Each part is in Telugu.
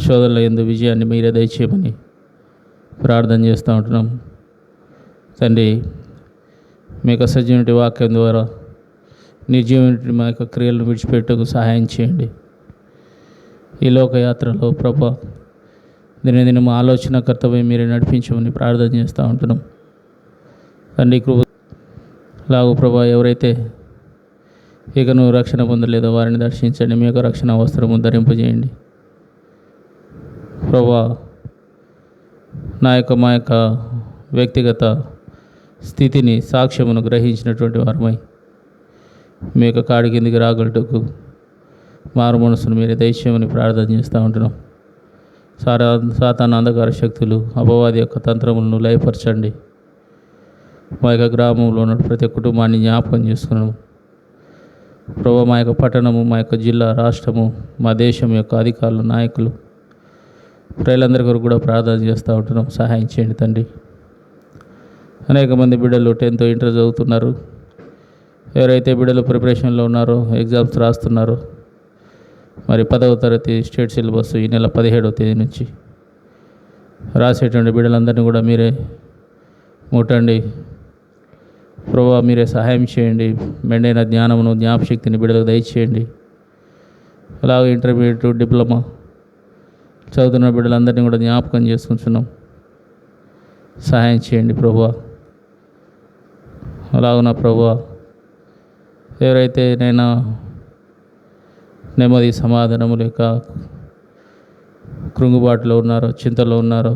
శోధనల యందు విజయాన్ని మీరే దయచేయమని ప్రార్థన చేస్తూ ఉంటున్నాం. తండ్రి, మీ యొక్క సజీవుని వాక్యం ద్వారా నిర్జీవుని మా యొక్క క్రియలను విడిచిపెట్టకు సహాయం చేయండి. ఈ లోకయాత్రలో ప్రభా దినదిన మా ఆలోచన కర్తవ్యం మీరే నడిపించమని ప్రార్థన చేస్తూ ఉంటున్నాం. తండ్రి, కృప లాగు ప్రభా, ఎవరైతే ఇక నువ్వు రక్షణ పొందలేదో వారిని దర్శించండి. మీ యొక్క రక్షణ వస్త్రము ధరింపజేయండి ప్రభా. మా యొక్క వ్యక్తిగత స్థితిని సాక్ష్యమును గ్రహించినటువంటి వారమై మీ యొక్క కాడి కిందికి రాగలటకు మారు మనసును మీరే దయచేయమని ప్రార్థన చేస్తూ ఉంటున్నాం. సాతాను అంధకార శక్తులు, అపవాది యొక్క తంత్రములను లయపరచండి. మా యొక్క గ్రామంలో ఉన్న ప్రతి కుటుంబాన్ని జ్ఞాపకం చేసుకున్నాము ప్రభా. మా యొక్క పట్టణము, మా యొక్క జిల్లా, రాష్ట్రము, మా దేశం యొక్క అధికారులు, నాయకులు, ప్రజలందరి కొరకు కూడా ప్రార్థన చేస్తూ ఉంటున్నాం. సహాయం చేయండి తండ్రి. అనేక మంది బిడ్డలు 10th ఇంటర్ చదువుతున్నారు. ఎవరైతే బిడ్డలు ప్రిపరేషన్లో ఉన్నారో, ఎగ్జామ్స్ రాస్తున్నారో, మరి 10వ తరగతి స్టేట్ సిలబస్ ఈ నెల 17వ తేదీ నుంచి రాసేటువంటి బిడ్డలందరినీ కూడా మీరే ముట్టండి ప్రభా. మీరే సహాయం చేయండి. మెండైన జ్ఞానమును, జ్ఞాపశక్తిని బిడ్డలకు దయచేయండి. అలాగే ఇంటర్మీడియట్, డిప్లొమా చదువుతున్న బిడ్డలందరినీ కూడా జ్ఞాపకం చేసుకుంటున్నాం. సహాయం చేయండి ప్రభా. అలాగున ప్రభా, ఎవరైతే నైనా నెమ్మది సమాధానము లేక కృంగుబాటులో ఉన్నారో, చింతలో ఉన్నారో,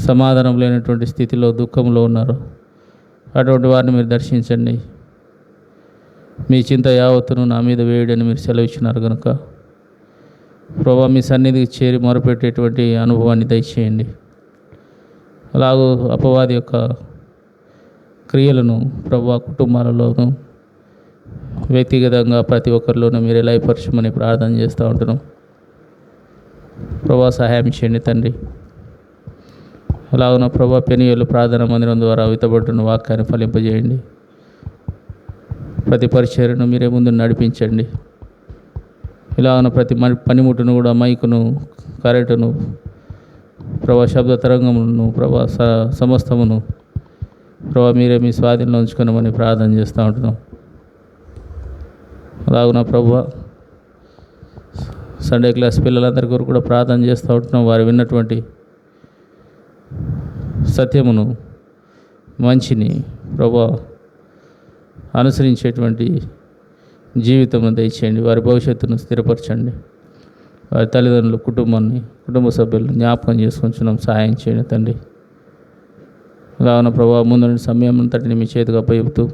సమాధానం లేనటువంటి స్థితిలో, దుఃఖంలో ఉన్నారో, అటువంటి వారిని మీరు దర్శించండి. మీ చింత యావత్తును నా మీద వేయడని మీరు సెలవిచ్చినారు కనుక ప్రభా, మీ సన్నిధికి చేరి మొరపెట్టేటువంటి అనుభవాన్ని దయచేయండి. అలాగూ అపవాది యొక్క క్రియలను ప్రభా కుటుంబాలలోనూ, వ్యక్తిగతంగా ప్రతి ఒక్కరిలోనూ మీరు లయపరచమని ప్రార్థన చేస్తూ ఉంటున్నాం ప్రభా. సహాయం చేయండి తండ్రి. అలాగున ప్రభా, పెనియోలు ప్రార్థన మందిరం ద్వారా విత్తబడుతున్న వాక్యాన్ని ఫలింపజేయండి. ప్రతి పరిచర్యను మీరే ముందు నడిపించండి. ఇలాగన ప్రతి పనిముట్టును కూడా, మైకును, కరెంటును ప్రభా, శబ్ద తరంగములను ప్రభా, సమస్తమును ప్రభా మీరే మీ స్వాధీనంలో ఉంచుకున్నామని ప్రార్థన చేస్తూ ఉంటున్నాం. అలాగున ప్రభా, సండే క్లాస్ పిల్లలందరి కొరకు కూడా ప్రార్థన చేస్తూ ఉంటున్నాం. వారు విన్నటువంటి సత్యమును, మంచిని ప్రభా అనుసరించేటువంటి జీవితమును దయచేయండి. వారి భవిష్యత్తును స్థిరపరచండి. వారి తల్లిదండ్రులు, కుటుంబాన్ని, కుటుంబ సభ్యులను జ్ఞాపకం చేసుకుంటున్నాం. సహాయం చేయండి తండ్రి. అలాగన ప్రభావ ముందు సమయం అంతటిని మీ చేతికి అప్పచెబుతూ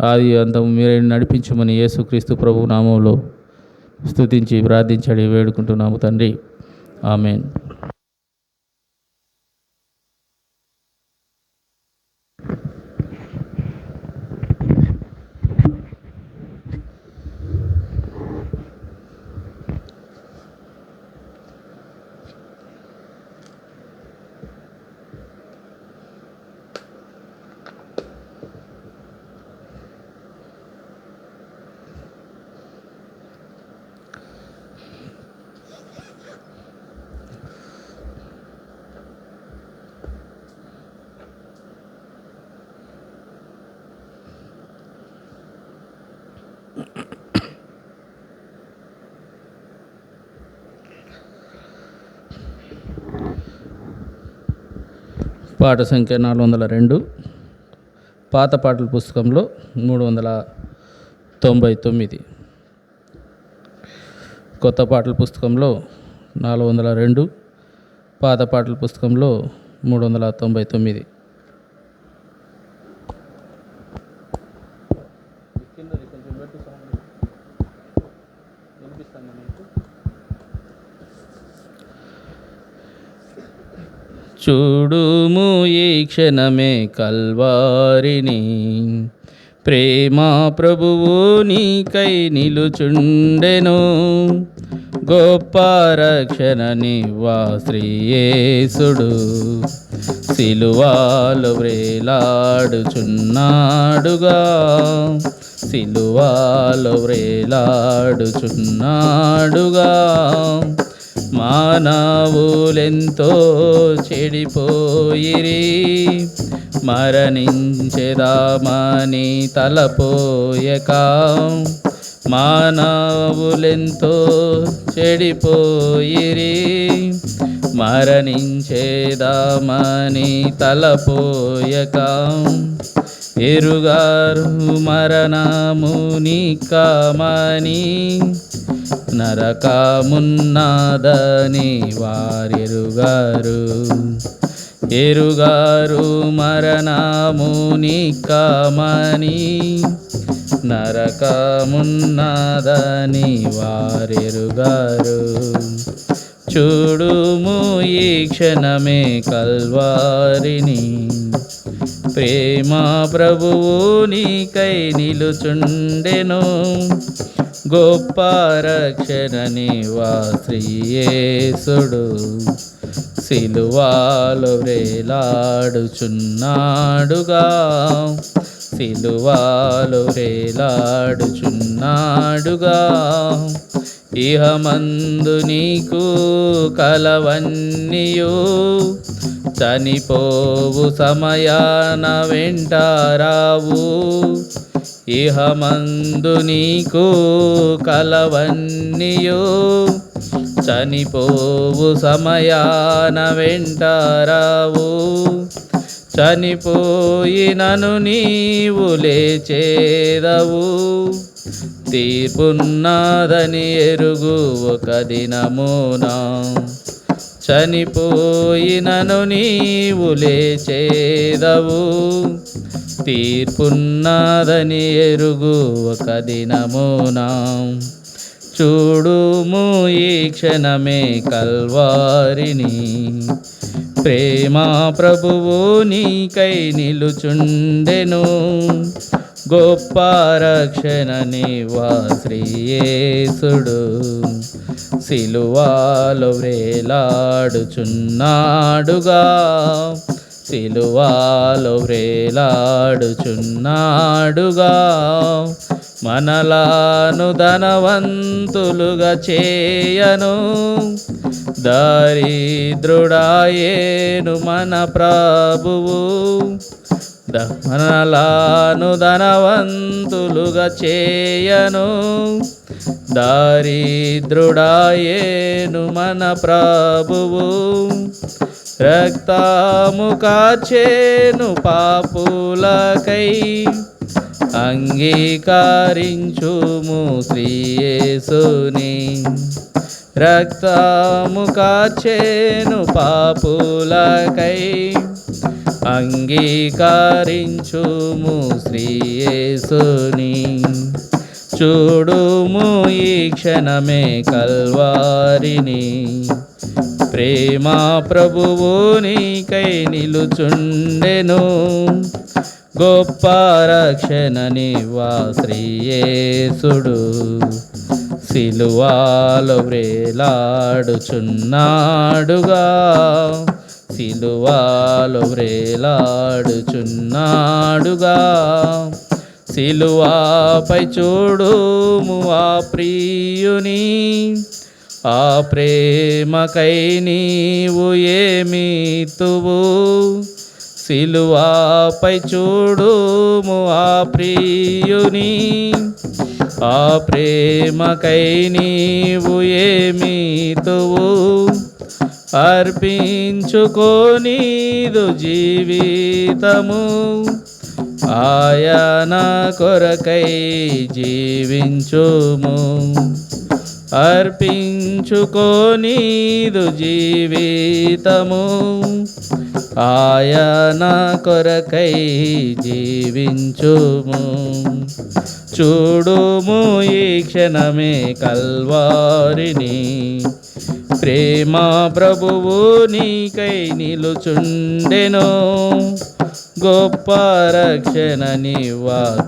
ఆది అంతం మీరే నడిపించమని యేసుక్రీస్తు ప్రభు నామంలో స్తుతించి ప్రార్థించడి వేడుకుంటున్నాము తండ్రి. ఆమేన్. పాట సంఖ్య 402, పాత పాటల పుస్తకంలో 399, కొత్త పాటల పుస్తకంలో 402, పాత పాటల పుస్తకంలో 399. చూడుము ఈ క్షణమే కల్వారిని, ప్రేమ ప్రభువు నీకై నిలుచుండెను, గొప్ప రక్షణని వా శ్రీయేసుడు సిలువాలో వ్రేలాడుచున్నాడుగా, సిలువాలో వ్రేలాడుచున్నాడుగా. మానవులెంతో చెడిపోయిరి, మరణించెదామని తలపోయక. మానవులెంతో చెడిపోయిరి, మరణించెదామని తలపోయక. ఎరుగారు మరణముని కమని, నరకమున్నదని వారెరుగారు. ఎరుగారు మరణముని కమని, నరకమున్నదని వారెరుగారు. చూడుము ఈ క్షణమే కల్వారిని, ప్రేమ ప్రభువు నీకై నిలుచుండెను. గొప్ప రక్షణని శ్రీయేసుడు, సిలువలో వ్రేలాడుచున్నాడుగా. సిలువలో వ్రేలాడుచున్నాడుగా. ఇహమందు నీకు కలవన్నీయు, చనిపోవు సమయాన వెంటారావు. ఇహమందు నీకు కలవన్నీయు, చనిపోవు సమయాన వెంటారావు. చనిపోయినను నీవు లేచేదవు, తీర్పున్నదని ఎరుగు ఒక దినమున. చనిపోయినను నీవు లేచేదవు, తీర్పున్నదని ఎరుగు ఒక దినమున. చూడుము ఈ క్షణమే కల్వారిని, ప్రేమ ప్రభువు నీకై నిలుచుండెను. గొప్ప రక్షణని శ్రీయేసుడు, సిలువలో వ్రేలాడుచున్నాడుగా. సిలువలో వ్రేలాడుచున్నాడుగా. మనలాను ధనవంతులుగా చేయను, దరిద్రుడాయేను మన ప్రభువు. మనలాను ధనవంతులుగా చేయను, దరిద్రుడాయేను మన ప్రభువు. రక్తము కార్చెను పాపులకై, అంగీకరించుము శ్రీయేసుని. రక్తము కార్చెను పాపులకై, అంగీకరించుము శ్రీయేసుని. చూడుము ఈ క్షణమే కల్వారిని, ప్రేమ ప్రభువు నీకై నిలుచుండెను. గొప్ప రక్షణని శ్రీయేసుడు, సిలువలో వ్రేలాడుచున్నాడుగా. సిలువలో వ్రేలాడుచున్నాడుగా. సిలువపై చూడుము ఆ ప్రియుని, ఆ ప్రేమకై నీవు ఏమితువు. సిలువపై చూడుము ఆ ప్రియుని, ఆ ప్రేమకై నీవు ఏమితువు. అర్పించుకోనీదు జీవితము, ఆయన కొరకై జీవించుము. అర్పించుకోనీదు జీవితము, ఆయన కొరకై జీవించుము. చూడుము ఈ క్షణమే కల్వారిని, ప్రేమ ప్రభువు నీకై నిలుచుండెను. గొప్ప రక్షణని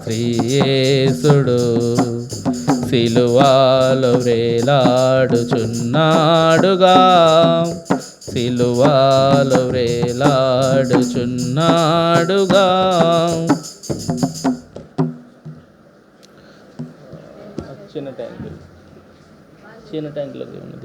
శ్రీయేసుడు, సిలువలో వ్రేలాడుచున్నాడుగా. సిలువలో వ్రేలాడుచున్నాడుగా. చిన్న ట్యాంకులోకి ఏమన్నా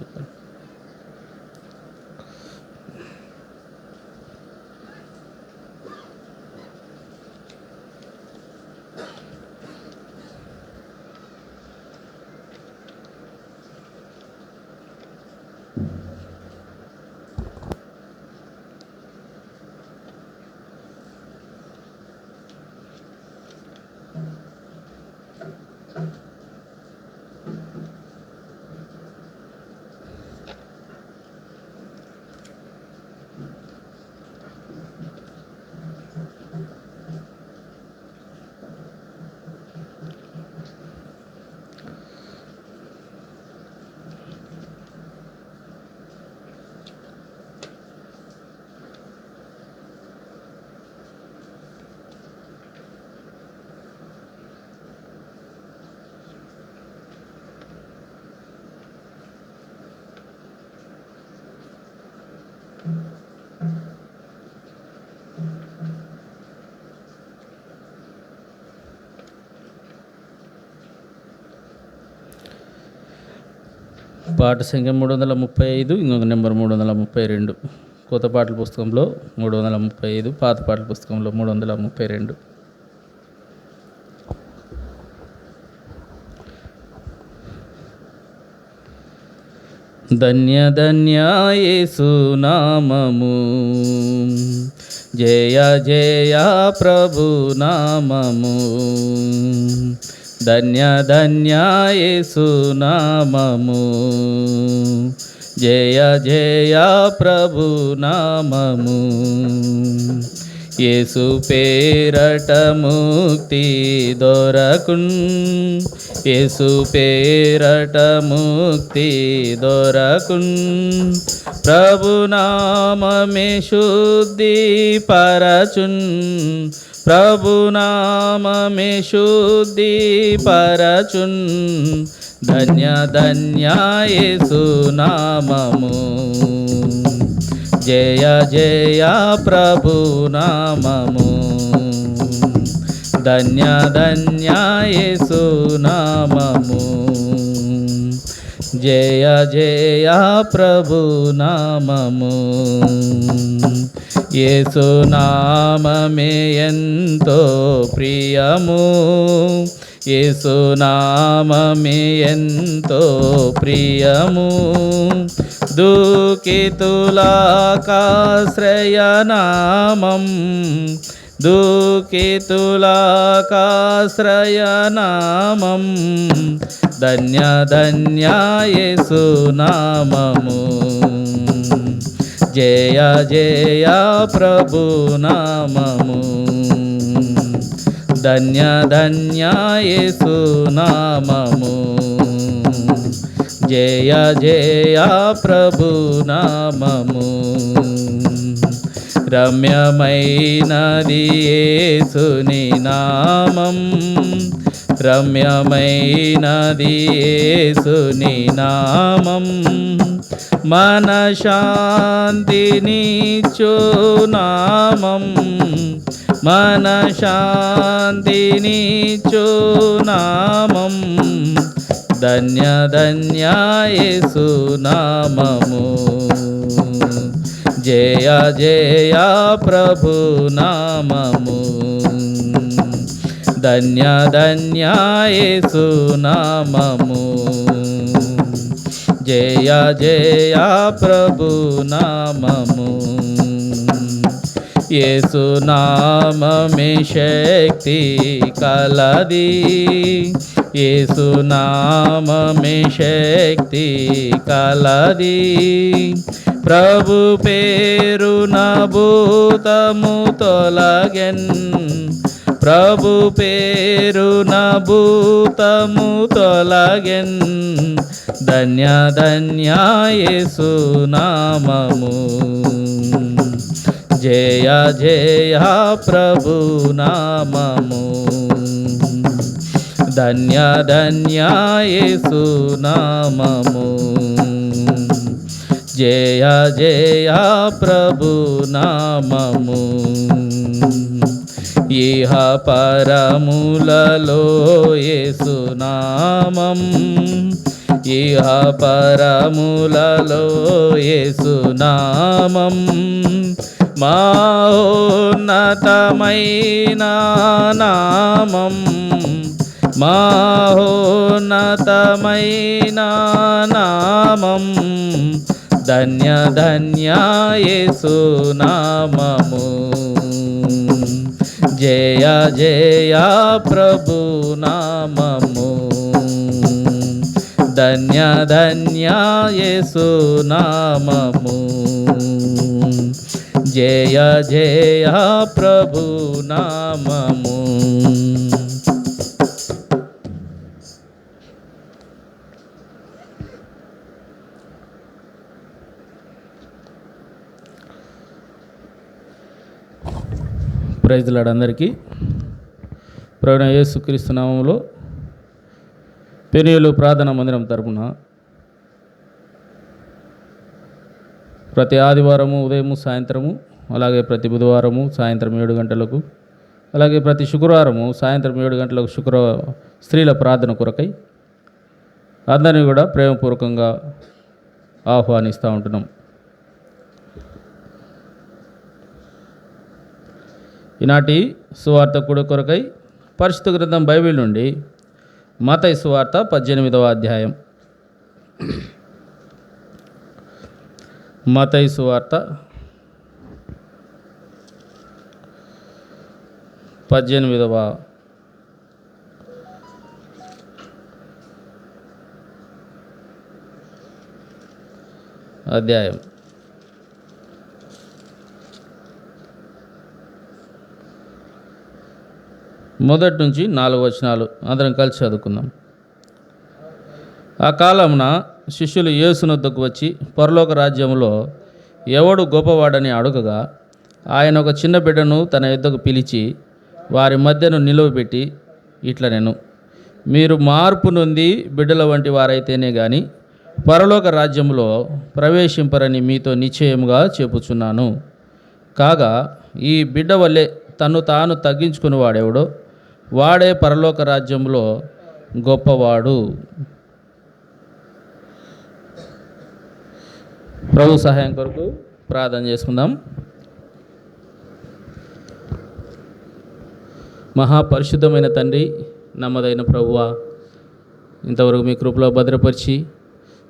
పాట సంఖ్య 335, ఇంకొక నెంబర్ 332. కొత్త పాటల పుస్తకంలో 335, పాత పాటల పుస్తకంలో 332. ధన్య ధన్య యేసు నామము, జయ జయ ప్రభు నామము. ధన్య ధన్య యేసు నామము, జయ జయ ప్రభు నామము. యేసు పేరట ముక్తి దొరకున్, యేసు పేరట ముక్తి దొరకున్. ప్రభు నామమే శుద్ధి పరచున్, ప్రభు నామమే శుద్ధి పరచున్. ధన్య ధన్య యేసు నామము, జయ జయ ప్రభు నామము. ధన్య ధన్య యేసు నామము, జయ జయ ప్రభు నామము. యేసు నామమే ఎంతో ప్రియము, యేసు నామమే ఎంతో ప్రియము. దుఃఖితులకాశ్రయనామం, దుఃఖితులకాశ్రయనామం. ధన్య ధన్య యేసు నామము, జయ జయ ప్రభు నామము. ధన్య ధన్య యేసు నామము, జయ జయ ప్రభు నామము. రమ్యమైనది యేసుని నామం, రమ్యమైనది యేసుని నామం. మనశాంతినిచ్చు నామం, మనశాంతినిచ్చు నామం. ధన్య ధన్య యేసు నామము, జయ జయ ప్రభు నామము. ధన్య ధన్య యేసు నామము, జయ జయ ప్రభు నామము. యేసు నామమే శక్తి కలది, యేసు నామమే శక్తి కలది. ప్రభు పేరున భూతము తొలగెన్, ప్రభు పేరున భూతము తొలగెన్. ధన్య ధన్య యేసు నామము, జయ జయ ప్రభు నామము. ధన్య ధన్య యేసు నామము, జయ జయ ప్రభు నామము. ఇహ పరములలో యేసు నామం, ఇహ పరములలో యేసు నామం. మహోన్నతమైన నామం, మహోన్నతమైన నామం. ధన్య ధన్య యేసు నామము. జయ జయ ప్రభు నామము. ధన్య ధన్య యేసు నామము. జయ జయ ప్రభు నామము. ప్రైజ్ ది లార్డ్ అందరికీ. ప్రభువైన యేసుక్రీస్తు నామములో పెనుయేలు ప్రార్థనా మందిరం తరపున ప్రతి ఆదివారము ఉదయము సాయంత్రము, అలాగే ప్రతి బుధవారము సాయంత్రం 7 గంటలకు, అలాగే ప్రతి శుక్రవారము సాయంత్రం 7 గంటలకు స్త్రీల ప్రార్థన కొరకై అందరినీ కూడా ప్రేమపూర్వకంగా ఆహ్వానిస్తూ ఉంటున్నాం. ఈనాటి సువార్త కూడి కొరకై పరిశుద్ధ గ్రంథం బైబిల్ నుండి మత్తయి సువార్త 18వ అధ్యాయం. మత్తయి సువార్త 18వ అధ్యాయం. మొదటి నుంచి 4 వచనాలు అందరం కలిసి చదువుకుందాం. ఆ కాలమున శిష్యులు యేసునొద్దకు వచ్చి పరలోక రాజ్యంలో ఎవడు గొప్పవాడని అడుగగా, ఆయన ఒక చిన్న బిడ్డను తన యొద్దకు పిలిచి వారి మధ్యను నిలువబెట్టి ఇట్లనెను, మీరు మార్పు నొంది బిడ్డల వంటి వారైతేనే గాని పరలోక రాజ్యంలో ప్రవేశింపరని మీతో నిశ్చయముగా చెప్పుచున్నాను. కాగా ఈ బిడ్డ వల్లే తన్ను తాను తగ్గించుకుని వాడెవడో వాడే పరలోక రాజ్యంలో గొప్పవాడు. ప్రభు సహాయం కొరకు ప్రార్థన చేసుకుందాం. మహాపరిశుద్ధమైన తండ్రి, నమ్మదైన ప్రభువా, ఇంతవరకు మీ కృపలో భద్రపరిచి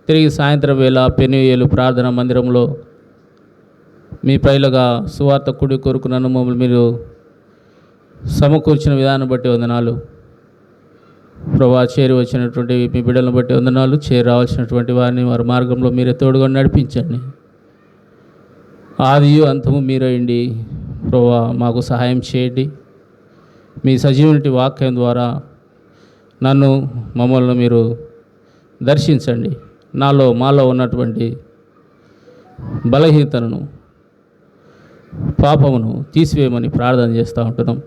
తిరిగి సాయంత్రం వేళ పెనుయేలు ప్రార్థనా మందిరంలో మీ ప్రజలుగా సువార్త కుడి కొరకు నన్ను మమ్మల్ని మీరు సమకూర్చిన విధానం బట్టి వందనాలు ప్రభా. చేరి వచ్చినటువంటి మీ బిడ్డలను బట్టి వందనాలు. చేరి రావాల్సినటువంటి వారిని వారి మార్గంలో మీరే తోడుగా నడిపించండి. ఆదియు అంతము మీరేయండి ప్రభా. మాకు సహాయం చేయండి. మీ సజీవునిటి వాక్యం ద్వారా నన్ను మమ్మల్ని మీరు దర్శించండి. మాలో ఉన్నటువంటి బలహీనతను, పాపమును తీసివేయమని ప్రార్థన చేస్తూ ఉంటున్నాం.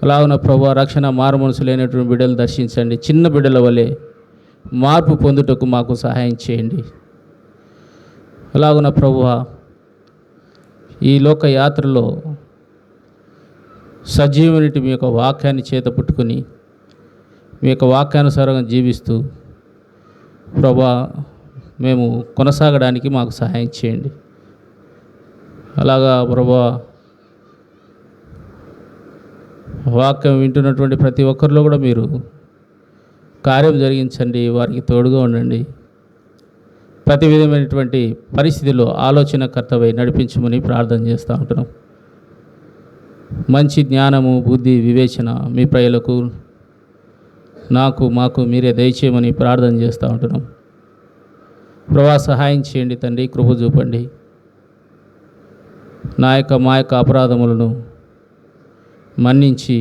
అలాగున ప్రభా, రక్షణ మారుమనసు లేనటువంటి బిడ్డలు దర్శించండి. చిన్న బిడ్డల వలె మార్పు పొందుటకు మాకు సహాయం చేయండి. అలాగున ప్రభువా, ఈ లోక యాత్రలో సజీవునిటి మీ యొక్క వాక్యాన్ని చేత పుట్టుకుని మీ యొక్క వాక్యానుసారంగా జీవిస్తూ ప్రభా మేము కొనసాగడానికి మాకు సహాయం చేయండి. అలాగా ప్రభా, వాక్యం వింటున్నటువంటి ప్రతి ఒక్కరిలో కూడా మీరు కార్యం జరిగించండి. వారికి తోడుగా ఉండండి. ప్రతి విధమైనటువంటి పరిస్థితిలో ఆలోచనకర్తవై నడిపించమని ప్రార్థన చేస్తూ ఉంటున్నాం. మంచి జ్ఞానము, బుద్ధి, వివేచన మీ ప్రజలకు, మాకు మీరే దయచేయమని ప్రార్థన చేస్తూ ఉంటున్నాం. ప్రభా, సహాయం చేయండి తండ్రి, కృప చూపండి. మా యొక్క అపరాధములను మన్నించి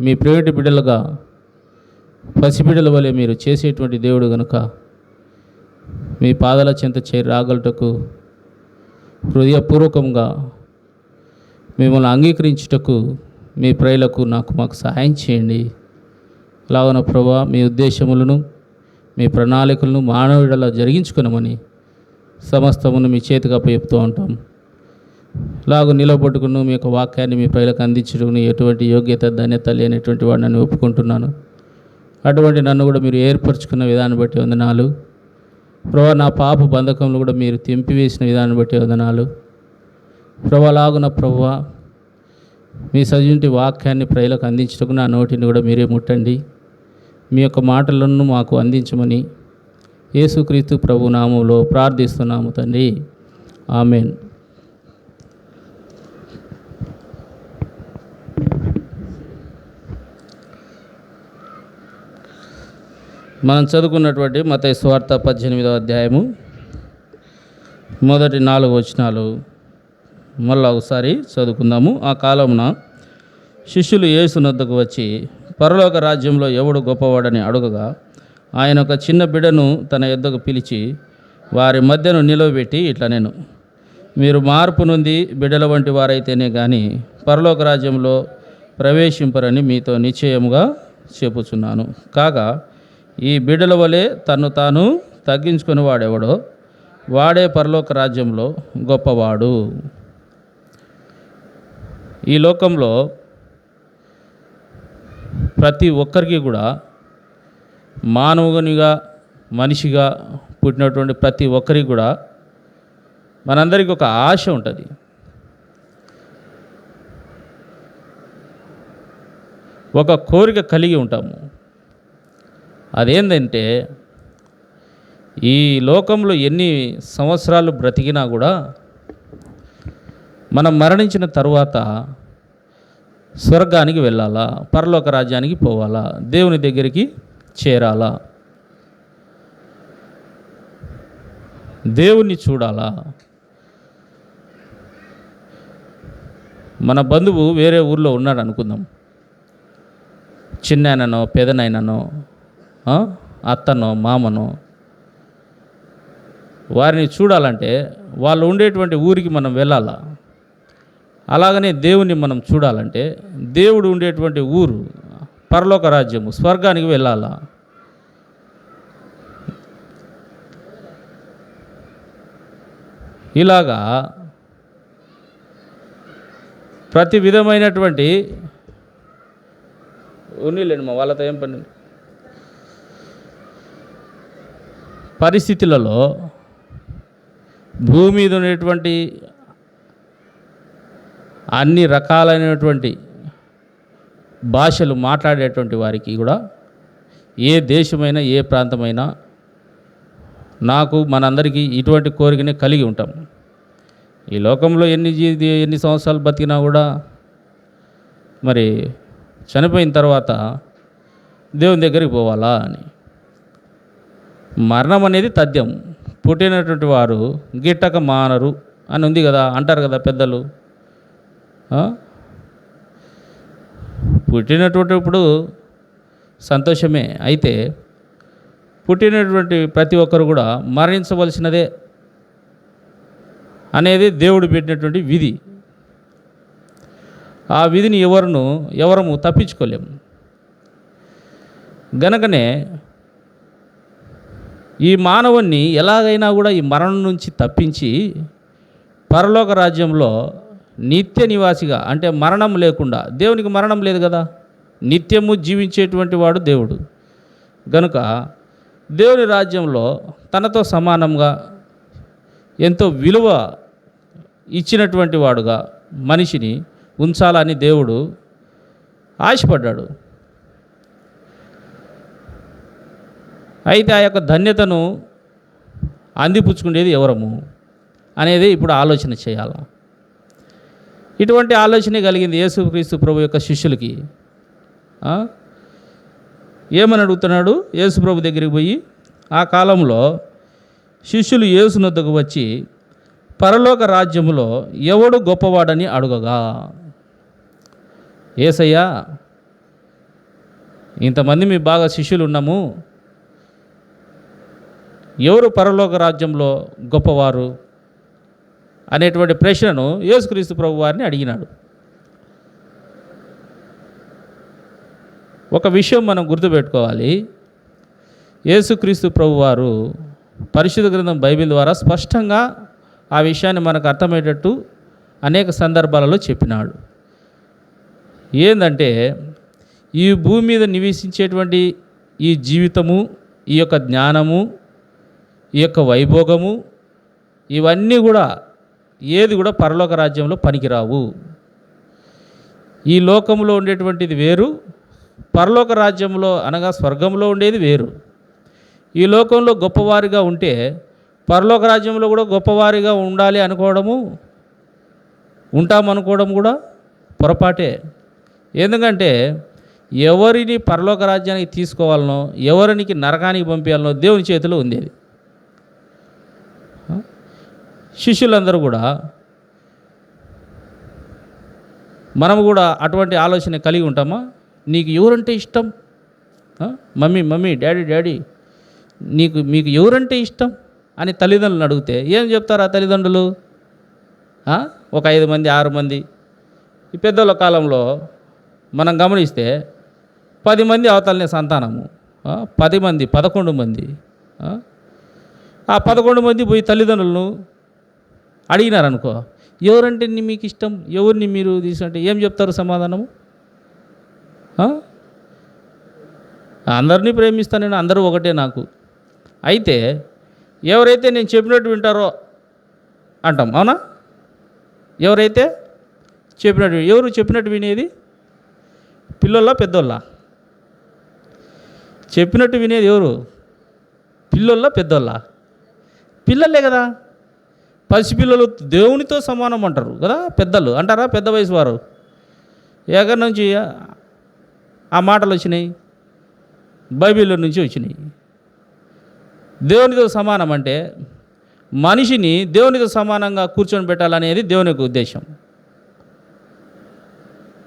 మీ ప్రేమిటి బిడ్డలుగా పసిబిడ్డల వలె మీరు చేసేటువంటి దేవుడు కనుక మీ పాదాల చెంత చేరి రాగలటకు హృదయపూర్వకంగా మిమ్మల్ని అంగీకరించుటకు మీ ప్రేయలకు మాకు సహాయం చేయండి. అలాగన ప్రభా, మీ ఉద్దేశములను మీ ప్రణాళికలను మానవుడిలా జరిగించుకునమని సమస్తమును మీ చేతికి అప్పచెప్తూ ఉంటాం. లాగు నిలబొట్టుకుని మీ యొక్క వాక్యాన్ని మీ ప్రజలకు అందించుకుని ఎటువంటి యోగ్యత, ధన్యత లేనటువంటి వాడు నన్ను ఒప్పుకుంటున్నాను. అటువంటి నన్ను కూడా మీరు ఏర్పరచుకున్న విధానం బట్టి వందనాలు ప్రభా. నా పాప బంధకంలో కూడా మీరు తెంపివేసిన విధానం బట్టి వందనాలు ప్రభా. లాగున ప్రభువా, మీ సజీవుని వాక్యాన్ని ప్రజలకు అందించటకు నా నోటిని కూడా మీరే ముట్టండి. మీ యొక్క మాటలను మాకు అందించమని యేసుక్రీస్తు ప్రభు నామంలో ప్రార్థిస్తున్నాము తండ్రి. ఆమెన్. మనం చదువుకున్నటువంటి మత్తయి సువార్త 18వ అధ్యాయము మొదటి 4 వచనాలు మళ్ళా ఒకసారి చదువుకుందాము. ఆ కాలమున శిష్యులు యేసు నొద్దకు వచ్చి పరలోక రాజ్యంలో ఎవడు గొప్పవాడని అడుగగా, ఆయన ఒక చిన్న బిడ్డను తన యొద్దకు పిలిచి వారి మధ్యను నిలవబెట్టి ఇట్లా, నేను మీరు మార్పు నొంది బిడ్డల వంటి వారైతేనే కానీ పరలోక రాజ్యంలో ప్రవేశింపరని మీతో నిశ్చయముగా చెప్పుచున్నాను. కాగా ఈ బిడ్డల వలె తన్ను తాను తగ్గించుకుని వాడెవడో వాడే పరలోక రాజ్యంలో గొప్పవాడు. ఈ లోకంలో ప్రతి ఒక్కరికి కూడా మానవునిగా మనిషిగా పుట్టినటువంటి ప్రతి ఒక్కరికి కూడా మనందరికీ ఒక ఆశ ఉంటుంది. ఒక కోరిక కలిగి ఉంటాము. అదేంటంటే ఈ లోకంలో ఎన్ని సంవత్సరాలు బ్రతికినా కూడా మనం మరణించిన తరువాత స్వర్గానికి వెళ్ళాలా, పరలోక రాజ్యానికి పోవాలా, దేవుని దగ్గరికి చేరాలా, దేవుణ్ణి చూడాలా. మన బంధువు వేరే ఊర్లో ఉన్నాడు అనుకుందాం, చిన్నాయననో పెదనాయననో అత్తనో మామనో. వారిని చూడాలంటే వాళ్ళు ఉండేటువంటి ఊరికి మనం వెళ్ళాలా. అలాగనే దేవుణ్ణి మనం చూడాలంటే దేవుడు ఉండేటువంటి ఊరు పరలోక రాజ్యము, స్వర్గానికి వెళ్ళాలా. ఇలాగా ప్రతి విధమైనటువంటి ఉన్నీలేండి మా వాళ్ళతో ఏం పని పరిస్థితులలో భూమి మీద ఉండేటువంటి అన్ని రకాలైనటువంటి భాషలు మాట్లాడేటువంటి వారికి కూడా ఏ దేశమైనా ఏ ప్రాంతమైనా నాకు మనందరికీ ఇటువంటి కోరికనే కలిగి ఉంటాం. ఈ లోకంలో ఎన్ని సంవత్సరాలు బతికినా కూడా మరి చనిపోయిన తర్వాత దేవుని దగ్గరికి పోవాలా అని. మరణం అనేది తథ్యం. పుట్టినటువంటి వారు గిట్టక మానరు అని ఉంది కదా, అంటారు కదా పెద్దలు. పుట్టినటువంటి సంతోషమే, అయితే పుట్టినటువంటి ప్రతి ఒక్కరు కూడా మరణించవలసినదే అనేది దేవుడు పెట్టినటువంటి విధి. ఆ విధిని ఎవరము తప్పించుకోలేము. గనకనే ఈ మానవుణ్ణి ఎలాగైనా కూడా ఈ మరణం నుంచి తప్పించి పరలోక రాజ్యంలో నిత్య నివాసిగా, అంటే మరణం లేకుండా, దేవునికి మరణం లేదు కదా, నిత్యము జీవించేటువంటి వాడు దేవుడు. గనుక దేవుని రాజ్యంలో తనతో సమానంగా ఎంతో విలువ ఇచ్చినటువంటి వాడుగా మనిషిని ఉంచాలని దేవుడు ఆశపడ్డాడు. అయితే ఆ యొక్క ధన్యతను అందిపుచ్చుకునేది ఎవరము అనేది ఇప్పుడు ఆలోచన చేయాలి. ఇటువంటి ఆలోచనే కలిగింది యేసుక్రీస్తు ప్రభు యొక్క శిష్యులకి. ఏమని అడుగుతున్నాడు? యేసు ప్రభు దగ్గరికి పోయి, ఆ కాలంలో శిష్యులు యేసు నొద్దకు వచ్చి పరలోక రాజ్యములో ఎవడు గొప్పవాడని అడుగగా, యేసయ్యా ఇంతమంది మీ బాగా శిష్యులు ఉన్నాము, ఎవరు పరలోక రాజ్యంలో గొప్పవారు అనేటువంటి ప్రశ్నను యేసుక్రీస్తు ప్రభు వారిని అడిగినాడు. ఒక విషయం మనం గుర్తుపెట్టుకోవాలి. యేసుక్రీస్తు ప్రభు వారు పరిశుద్ధ గ్రంథం బైబిల్ ద్వారా స్పష్టంగా ఆ విషయాన్ని మనకు అర్థమయ్యేటట్టు అనేక సందర్భాలలో చెప్పినాడు. ఏందంటే ఈ భూమి మీద నివసించేటువంటి ఈ జీవితము, ఈ యొక్క జ్ఞానము, ఈ యొక్క వైభోగము, ఇవన్నీ కూడా ఏది కూడా పరలోక రాజ్యంలో పనికిరావు. ఈ లోకంలో ఉండేటువంటిది వేరు, పరలోక రాజ్యంలో అనగా స్వర్గంలో ఉండేది వేరు. ఈ లోకంలో గొప్పవారిగా ఉంటే పరలోక రాజ్యంలో కూడా గొప్పవారిగా ఉండాలి అనుకోవడము, ఉంటామనుకోవడం కూడా పొరపాటే. ఎందుకంటే ఎవరిని పరలోక రాజ్యానికి తీసుకోవాలనో, ఎవరికి నరకానికి పంపించాలనో దేవుని చేతిలో ఉంది అది. శిష్యులందరూ కూడా, మనము కూడా అటువంటి ఆలోచన కలిగి ఉంటామా? నీకు ఎవరంటే ఇష్టం? మమ్మీ డాడీ మీకు ఎవరంటే ఇష్టం అని తల్లిదండ్రులను అడిగితే ఏం చెప్తారు ఆ తల్లిదండ్రులు? ఒక 5 మంది 6 మంది. ఈ పెద్దల కాలంలో మనం గమనిస్తే 10 మంది అవతలనే సంతానము, 10 మంది 11 మంది. ఆ 11 మంది పోయి తల్లిదండ్రులను అడిగినారనుకో, ఎవరంటే మీకు ఇష్టం, ఎవరిని మీరు తీసుకుంటే ఏం చెప్తారు సమాధానము? అందరినీ ప్రేమిస్తాను నేను, అందరూ ఒకటే నాకు. అయితే ఎవరైతే నేను చెప్పినట్టు వింటారో అంటాం, అవునా? ఎవరైతే చెప్పినట్టు, ఎవరు చెప్పినట్టు వినేది? పిల్లోళ్ళ పెద్దోళ్ళ? చెప్పినట్టు వినేది ఎవరు? పిల్లోళ్ళ పెద్దోళ్ళ? పిల్లలే కదా. పసిపిల్లలు దేవునితో సమానం అంటారు కదా పెద్దలు, అంటారా? పెద్ద వయసు వారు ఎక్కడి నుంచి ఆ మాటలు వచ్చినాయి? బైబిల్లో నుంచి వచ్చినాయి. దేవునితో సమానం అంటే మనిషిని దేవునితో సమానంగా కూర్చొని పెట్టాలనేది దేవుని యొక్క ఉద్దేశం.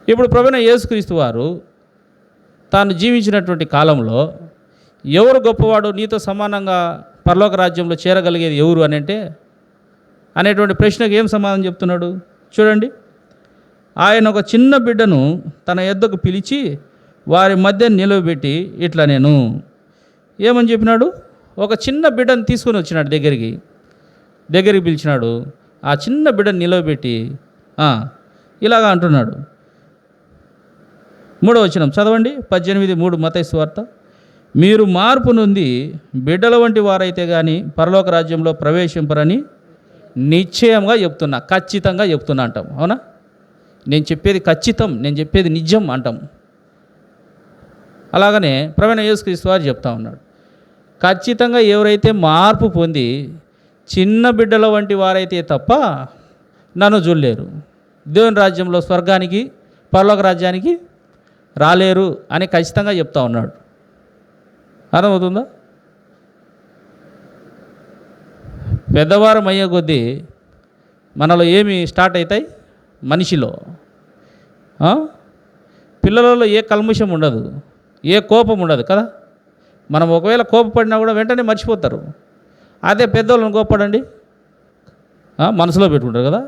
ఇప్పుడు ప్రభువైన యేసుక్రీస్తు వారు తాను జీవించినటువంటి కాలంలో ఎవరు గొప్పవాడు, నీతో సమానంగా పరలోక రాజ్యంలో చేరగలిగేది ఎవరు అని అంటే అనేటువంటి ప్రశ్నకు ఏం సమాధానం చెప్తున్నాడు చూడండి. ఆయన ఒక చిన్న బిడ్డను తన యొద్దకు పిలిచి వారి మధ్య నిలవబెట్టి ఇట్లా నేను ఏమని చెప్పినాడు? ఒక చిన్న బిడ్డను తీసుకొని వచ్చినాడు, దగ్గరికి పిలిచినాడు. ఆ చిన్న బిడ్డను నిలవబెట్టి ఇలాగా అంటున్నాడు. 3వ వచనం చదవండి, 18:3 మత్తయి సువార్త. మీరు మార్పు నొంది బిడ్డల వంటి వారైతే కానీ పరలోక రాజ్యంలో ప్రవేశింపరని నిశ్చయంగా చెప్తున్నా, ఖచ్చితంగా చెప్తున్నా అంటాం, అవునా? నేను చెప్పేది ఖచ్చితం, నేను చెప్పేది నిజం అంటాం. అలాగనే ప్రభువైన యేసుక్రీస్తు వారు చెప్తా ఉన్నాడు, ఖచ్చితంగా ఎవరైతే మార్పు పొంది చిన్న బిడ్డల వంటి వారైతే తప్ప నన్ను చూడలేరు, దేవుని రాజ్యంలో స్వర్గానికి పరలోక రాజ్యానికి రాలేరు అని ఖచ్చితంగా చెప్తా ఉన్నాడు. అర్థమవుతుందా? పెద్దవారం అయ్యే కొద్దీ మనలో ఏమి స్టార్ట్ అవుతాయి? మనిషిలో పిల్లలలో ఏ కల్ముషం ఉండదు, ఏ కోపం ఉండదు కదా. మనం ఒకవేళ కోపపడినా కూడా వెంటనే మర్చిపోతారు. అదే పెద్దవాళ్ళని కోపడండి, మనసులో పెట్టుకుంటారు కదా,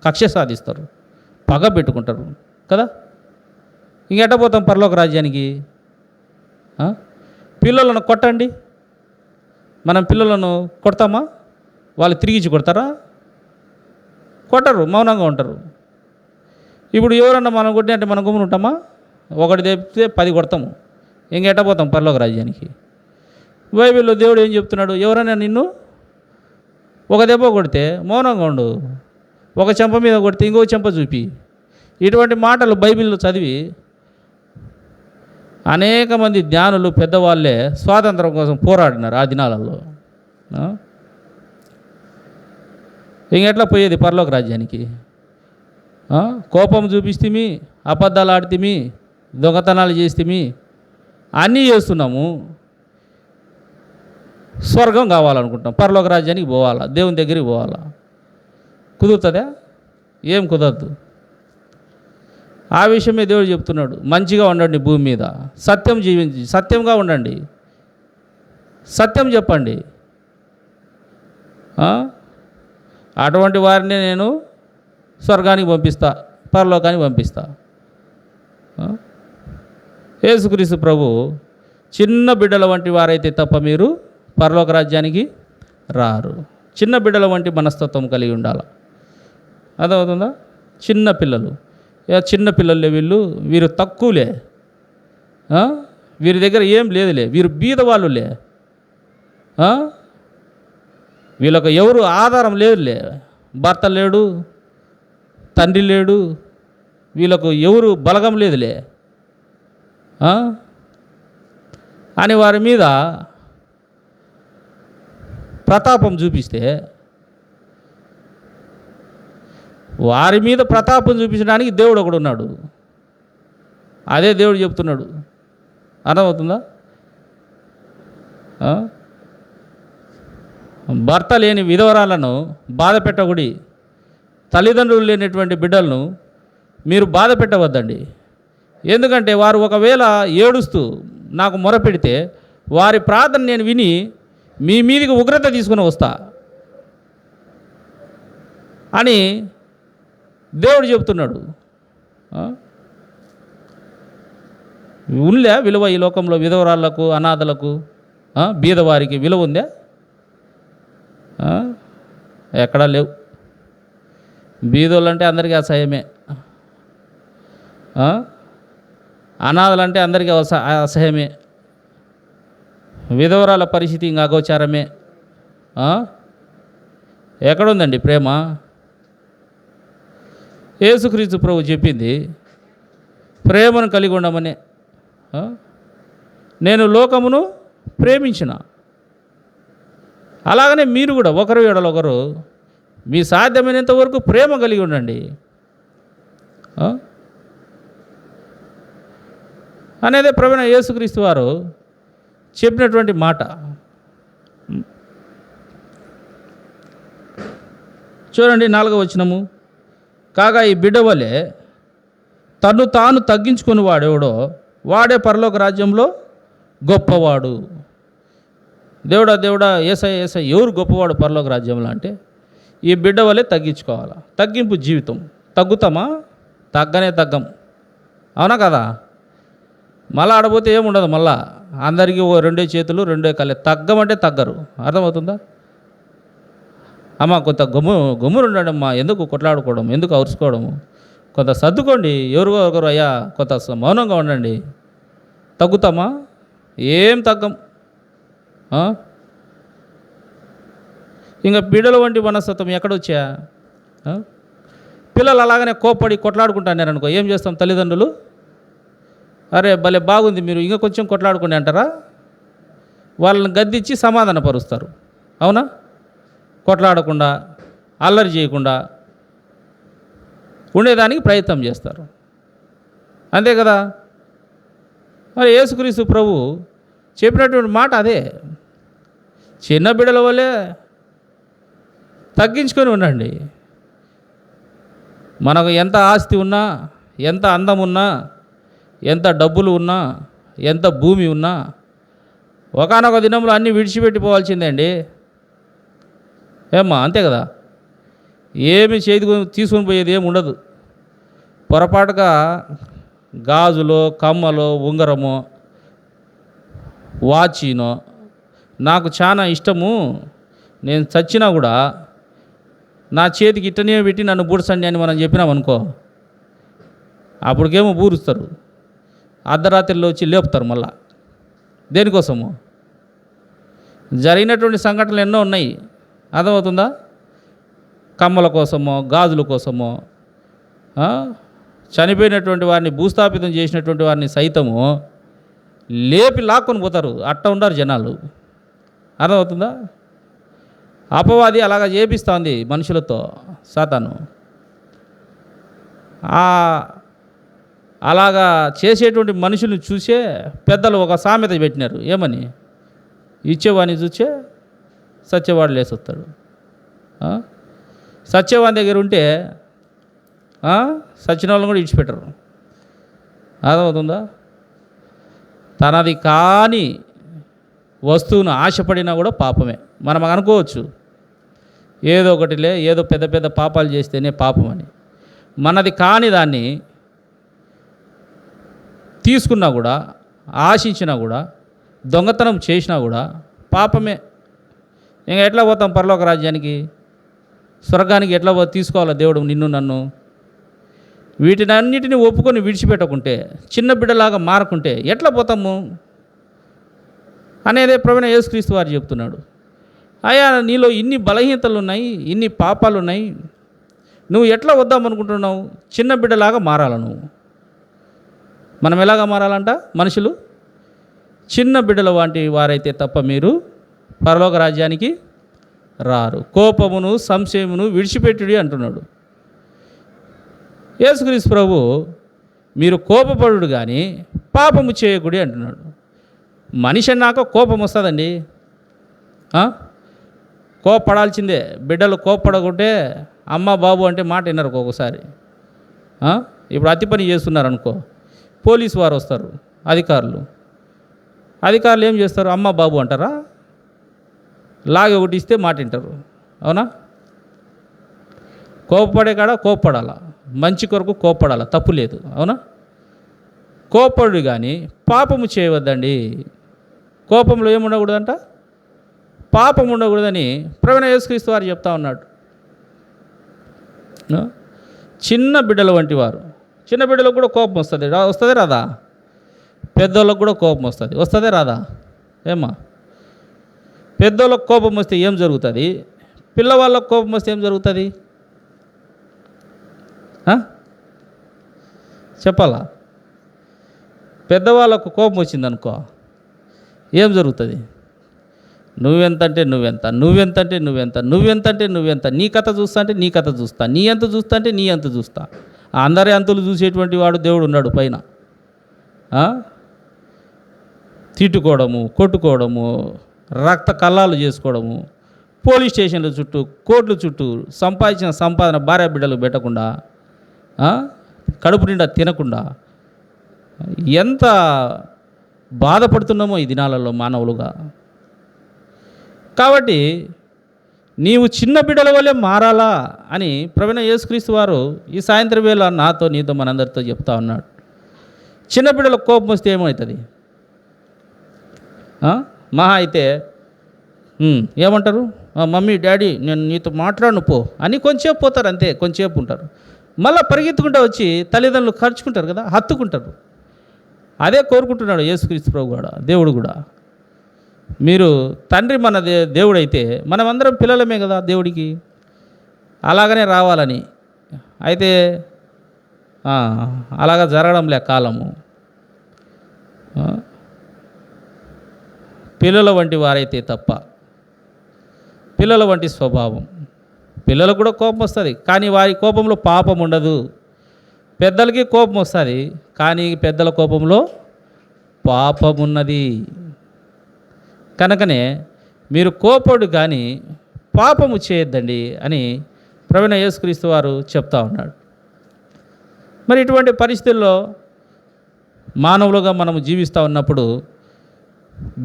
కక్ష సాధిస్తారు, పగ పెట్టుకుంటారు కదా. ఇంకెట్ట పోతాం పరలోక రాజ్యానికి? పిల్లలను కొట్టండి, మనం పిల్లలను కొడతామా? వాళ్ళు తిరిగిచ్చి కొడతారా? కొట్టరు, మౌనంగా ఉంటారు. ఇప్పుడు ఎవరన్నా మనం కొట్టినట్టే మనం గుమ్మున ఉంటామా? ఒకటి తెప్పితే 10 కొడతాము, ఇంకెట్ట పోతాం పరలోక రాజ్యానికి? బైబిల్లో దేవుడు ఏం చెప్తున్నాడు? ఎవరైనా నిన్ను ఒక దెబ్బ కొడితే మౌనంగా ఉండు, ఒక చెంప మీద కొడితే ఇంకో చెంప చూపి. ఇటువంటి మాటలు బైబిల్లో చదివి అనేక మంది జ్ఞానులు పెద్దవాళ్ళే స్వాతంత్రం కోసం పోరాడినారు ఆ దినాలలో. ఇంకెట్లా పోయేది పరలోక రాజ్యానికి? కోపం చూపిస్తేమి, అబద్ధాలు ఆడితేమి, దొంగతనాలు చేస్తేమి, అన్నీ చేస్తున్నాము. స్వర్గం కావాలనుకుంటాం, పరలోక రాజ్యానికి పోవాలా, దేవుని దగ్గరికి పోవాలా. కుదురుతుందా? ఏం కుదరదు. ఆ విషయమే దేవుడు చెప్తున్నాడు, మంచిగా ఉండండి భూమి మీద, సత్యం జీవించి సత్యంగా ఉండండి, సత్యం చెప్పండి. అటువంటి వారిని నేను స్వర్గానికి పంపిస్తా, పరలోకానికి పంపిస్తా. యేసుక్రీస్తు ప్రభు చిన్న బిడ్డల వంటి వారైతే తప్ప మీరు పరలోక రాజ్యానికి రారు. చిన్న బిడ్డల వంటి మనస్తత్వం కలిగి ఉండాలి. అర్థమవుతుందా? చిన్న పిల్లలు, చిన్న పిల్లలే వీరు తక్కువలే, వీరి దగ్గర ఏం లేదులే, వీరు బీదవాళ్ళులే, వీళ్ళకు ఎవరు ఆధారం లేదులే, భర్త లేడు, తండ్రి లేడు, వీళ్ళకు ఎవరు బలగం లేదులే అని వారి మీద ప్రతాపం చూపిస్తే వారి మీద ప్రతాపం చూపించడానికి దేవుడు ఒకడు ఉన్నాడు. అదే దేవుడు చెప్తున్నాడు. అర్థమవుతుందా? భర్త లేని విధవరాలను బాధ పెట్టకూడి, తల్లిదండ్రులు లేనటువంటి బిడ్డలను మీరు బాధ పెట్టవద్దండి. ఎందుకంటే వారు ఒకవేళ ఏడుస్తూ నాకు మొరపెడితే వారి ప్రార్థన నేను విని మీ మీదికి ఉగ్రత తీసుకుని వస్తా అని దేవుడు చెప్తున్నాడు. ఉందా విలువ ఈ లోకంలో? విధవరాళ్లకు, అనాథలకు, బీదవారికి విలువ ఉందా? ఎక్కడా లేవు. బీదోళ్ళంటే అందరికీ అసహ్యమే, అనాథలంటే అందరికీ అసహ్యమే, విధవరాల పరిస్థితి ఇంకా అగోచారమే. ఎక్కడుందండి ప్రేమ? యేసుక్రీస్తు ప్రభు చెప్పింది ప్రేమను కలిగి ఉండమనే. నేను లోకమును ప్రేమించిన, అలాగనే మీరు కూడా ఒకరు ఎడల ఒకరు మీ సాధ్యమైనంత వరకు ప్రేమ కలిగి ఉండండి అనేదే ప్రభువైన యేసుక్రీస్తు వారు చెప్పినటువంటి మాట. చూడండి 4వ వచనము. కాగా ఈ బిడ్డ వలె తను తాను తగ్గించుకుని వాడెవడో వాడే పరలోక రాజ్యంలో గొప్పవాడు. దేవుడా ఏసయ్య ఎవరు గొప్పవాడు పరలోక రాజ్యంలో అంటే ఈ బిడ్డ వలె తగ్గించుకోవాలా. తగ్గింపు జీవితం. తగ్గుతామా? తగ్గం. అవునా కదా? మళ్ళీ ఆడపోతే ఏముండదు. మళ్ళా అందరికీ 2 చేతులు 2 కళ్ళే. తగ్గమంటే తగ్గరు. అర్థమవుతుందా? అమ్మ కొంత గమ్మురు ఉండడమ్మా, ఎందుకు కొట్లాడుకోవడం, ఎందుకు అరుచుకోవడము, కొంత సర్దుకోండి. ఎవరిగో ఒకరు అయ్యా కొంత మౌనంగా ఉండండి. తగ్గుతామా? ఏం తగ్గం. ఇంకా బిడ్డల వంటి మనస్తత్వం ఎక్కడొచ్చా? పిల్లలు అలాగనే కోప్పడి కొట్లాడుకుంటున్నారనుకో ఏం చేస్తాం తల్లిదండ్రులు? అరే భలే బాగుంది, మీరు ఇంకా కొంచెం కొట్లాడుకోండి అంటారా? వాళ్ళని గద్దించి సమాధానపరుస్తారు. అవునా? కొట్లాడకుండా, అల్లరి చేయకుండా ఉండేదానికి ప్రయత్నం చేస్తారు. అంతే కదా? మరి యేసుక్రీస్తు ప్రభు చెప్పినటువంటి మాట అదే. చిన్న బిడ్డల వల్లే తగ్గించుకొని ఉండండి. మనకు ఎంత ఆస్తి ఉన్నా, ఎంత అందం ఉన్నా, ఎంత డబ్బులు ఉన్నా, ఎంత భూమి ఉన్నా ఒకానొక దినంలో అన్నీ విడిచిపెట్టిపోవాల్సిందే అండి. ఏమ్మా అంతే కదా? ఏమి తీసుకొని పోయేది ఏమి ఉండదు. పొరపాటుగా గాజులో, కమ్మలో, ఉంగరమో, వాచినో నాకు చాలా ఇష్టము, నేను చచ్చినా కూడా నా చేతికి ఇట్టనే పెట్టి నన్ను బూడ్చండి అని మనం చెప్పినామనుకో, అప్పటికేమో బూరుస్తారు. అర్ధరాత్రిలో వచ్చి లేపుతారు. మళ్ళా దేనికోసము? జరిగినటువంటి సంఘటనలు ఎన్నో ఉన్నాయి. అర్థమవుతుందా? కమ్మల కోసమో, గాజుల కోసమో, చనిపోయినటువంటి వారిని భూస్థాపితం చేసినటువంటి వారిని సైతము లేపి లాక్కొని పోతారు. అట్ట ఉండరు జనాలు. అర్థమవుతుందా? అపవాది అలాగా చేపిస్తుంది మనుషులతో సాతాను. అలాగా చేసేటువంటి మనుషుల్ని చూసే పెద్దలు ఒక సామెత పెట్టినారు. ఏమని? ఇచ్చేవాడిని చూసే సత్యవాడు లేసొస్తాడు. సత్యవాని దగ్గర ఉంటే సచిన వాళ్ళని కూడా ఇడిచిపెట్టరు. అర్థమవుతుందా? తనది కాని వస్తువును ఆశపడినా కూడా పాపమే. మనం అనుకోవచ్చు ఏదో ఒకటిలే, ఏదో పెద్ద పెద్ద పాపాలు చేస్తేనే పాపం అని. మనది కాని దాన్ని తీసుకున్నా కూడా, ఆశించినా కూడా, దొంగతనం చేసినా కూడా పాపమే. ఇంకా ఎట్లా పోతాం పరలోక రాజ్యానికి, స్వర్గానికి ఎట్లా తీసుకోవాలా దేవుడు నిన్ను నన్ను? వీటిని అన్నిటిని ఒప్పుకొని విడిచిపెట్టకుంటే, చిన్న బిడ్డలాగా మారకుంటే ఎట్లా పోతాము అనేదే ప్రభువైన యేసుక్రీస్తు వారు చెప్తున్నాడు. అయ్యా నీలో ఇన్ని బలహీనతలు ఉన్నాయి, ఇన్ని పాపాలు ఉన్నాయి, నువ్వు ఎట్లా వద్దామనుకుంటున్నావు? చిన్న బిడ్డలాగా మారాల నువ్వు. మనం ఎలాగా మారాలంట? మనుషులు చిన్న బిడ్డల వంటి వారైతే తప్ప మీరు పరలోక రాజ్యానికి రారు. కోపమును సంశయమును విడిచిపెట్టుడి అంటున్నాడు యేసుక్రీస్తు ప్రభు. మీరు కోపపడుడు కానీ పాపము చేయకుడి అంటున్నాడు. మనిషి అన్నాక కోపం వస్తుందండి. కోపపడాల్సిందే. బిడ్డలు కోపపడకుంటే అమ్మ బాబు అంటే మాట విన్నారు ఒక్కొక్కసారి. ఇప్పుడు అతి పని చేస్తున్నారు అనుకో, పోలీసు వారు వస్తారు, అధికారులు ఏం చేస్తారు? అమ్మ బాబు అంటారా? లాగే ఒకటి ఇస్తే మాట వింటారు. అవునా? కోపపడే కాడ కోపపడాలా, మంచి కొరకు కోపపడాలా, తప్పు లేదు. అవునా? కోపడు కానీ పాపము చేయవద్దండి. కోపంలో ఏముండకూడదంట? పాపం ఉండకూడదని ప్రభువైన యేసుక్రీస్తు వారు చెప్తా ఉన్నాడు. చిన్న బిడ్డల వంటి వారు. చిన్న బిడ్డలకు కూడా కోపం వస్తుంది రాదా? పెద్దోళ్ళకు కూడా కోపం వస్తుంది రాదా? ఏమ్మా, పెద్దోళ్ళకు కోపం వస్తే ఏం జరుగుతుంది? పిల్లవాళ్ళకు కోపం వస్తే ఏం జరుగుతుంది? చెప్పాలా? పెద్దవాళ్ళకు కోపం వచ్చిందనుకో ఏం జరుగుతుంది? నువ్వెంతంటే నువ్వెంత, నీ కథ చూస్తా అంటే నీ కథ చూస్తా, నీ ఎంత చూస్తా అంటే నీ ఎంత చూస్తా. అందరి అంతులు చూసేటువంటి వాడు దేవుడు ఉన్నాడు పైన. తిట్టుకోవడము, కొట్టుకోవడము, రక్త కల్లాలు చేసుకోవడము, పోలీస్ స్టేషన్ల చుట్టూ, కోర్టుల చుట్టూ సంపాదించిన సంపాదన భార్య బిడ్డలు పెట్టకుండా, కడుపు నిండా తినకుండా ఎంత బాధపడుతున్నామో ఈ దినాలలో మానవులుగా. కాబట్టి నీవు చిన్న బిడ్డల వల్లే మారాలా అని ప్రభువైన యేసుక్రీస్తు వారు ఈ సాయంత్రం వేళ నీతో మనందరితో చెప్తా ఉన్నాడు. చిన్న బిడ్డలకు కోపం వస్తే ఏమవుతుంది? మహా అయితే ఏమంటారు? మమ్మీ డాడీ నేను నీతో మాట్లాడను పో అని కొంచెంసేపు పోతారు, అంతే, కొంచెంసేపు ఉంటారు. మళ్ళీ పరిగెత్తుకుంటూ వచ్చి తల్లిదండ్రులు ఖర్చుకుంటారు కదా, హత్తుకుంటారు. అదే కోరుకుంటున్నాడు యేసుక్రీస్తు ప్రభు కూడా, దేవుడు కూడా. మీరు తండ్రి మన దేవుడైతే మనమందరం పిల్లలమే కదా దేవుడికి, అలాగనే రావాలని. అయితే అలాగా జరగడంలే కాలము. పిల్లల వంటి వారైతే తప్ప, పిల్లల వంటి స్వభావం. పిల్లలకు కూడా కోపం వస్తుంది కానీ వారి కోపంలో పాపం ఉండదు. పెద్దలకి కోపం వస్తుంది కానీ పెద్దల కోపంలో పాపం ఉన్నది. కనుకనే మీరు కోపడు కానీ పాపము చేయొద్దండి అని ప్రభువైన యేసుక్రీస్తు వారు చెప్తా ఉన్నాడు. మరి ఇటువంటి పరిస్థితుల్లో మానవులుగా మనము జీవిస్తూ ఉన్నప్పుడు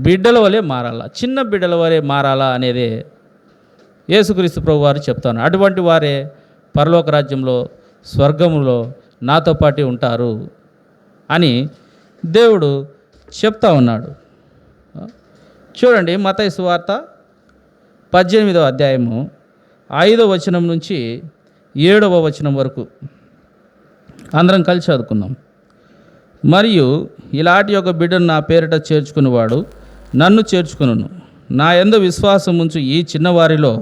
బిడ్డల వలె మారాలా, చిన్న బిడ్డల వలె మారాలా అనేదే యేసుక్రీస్తు ప్రభు వారు చెప్తా ఉన్నారు. అటువంటి వారే పరలోక రాజ్యంలో, స్వర్గములో నాతో పాటు ఉంటారు అని దేవుడు చెప్తా ఉన్నాడు. చూడండి, మత్తయి సువార్త 18వ అధ్యాయము 5వ వచనం నుంచి 7వ వచనం వరకు అందరం కలిసి చదువుకుందాం. మరియు ఇలాంటి ఒక బిడ్డను నా పేరిట చేర్చుకునేవాడు నన్ను చేర్చుకును. నా యందు విశ్వాసం ఉంచు ఈ చిన్నవారిలో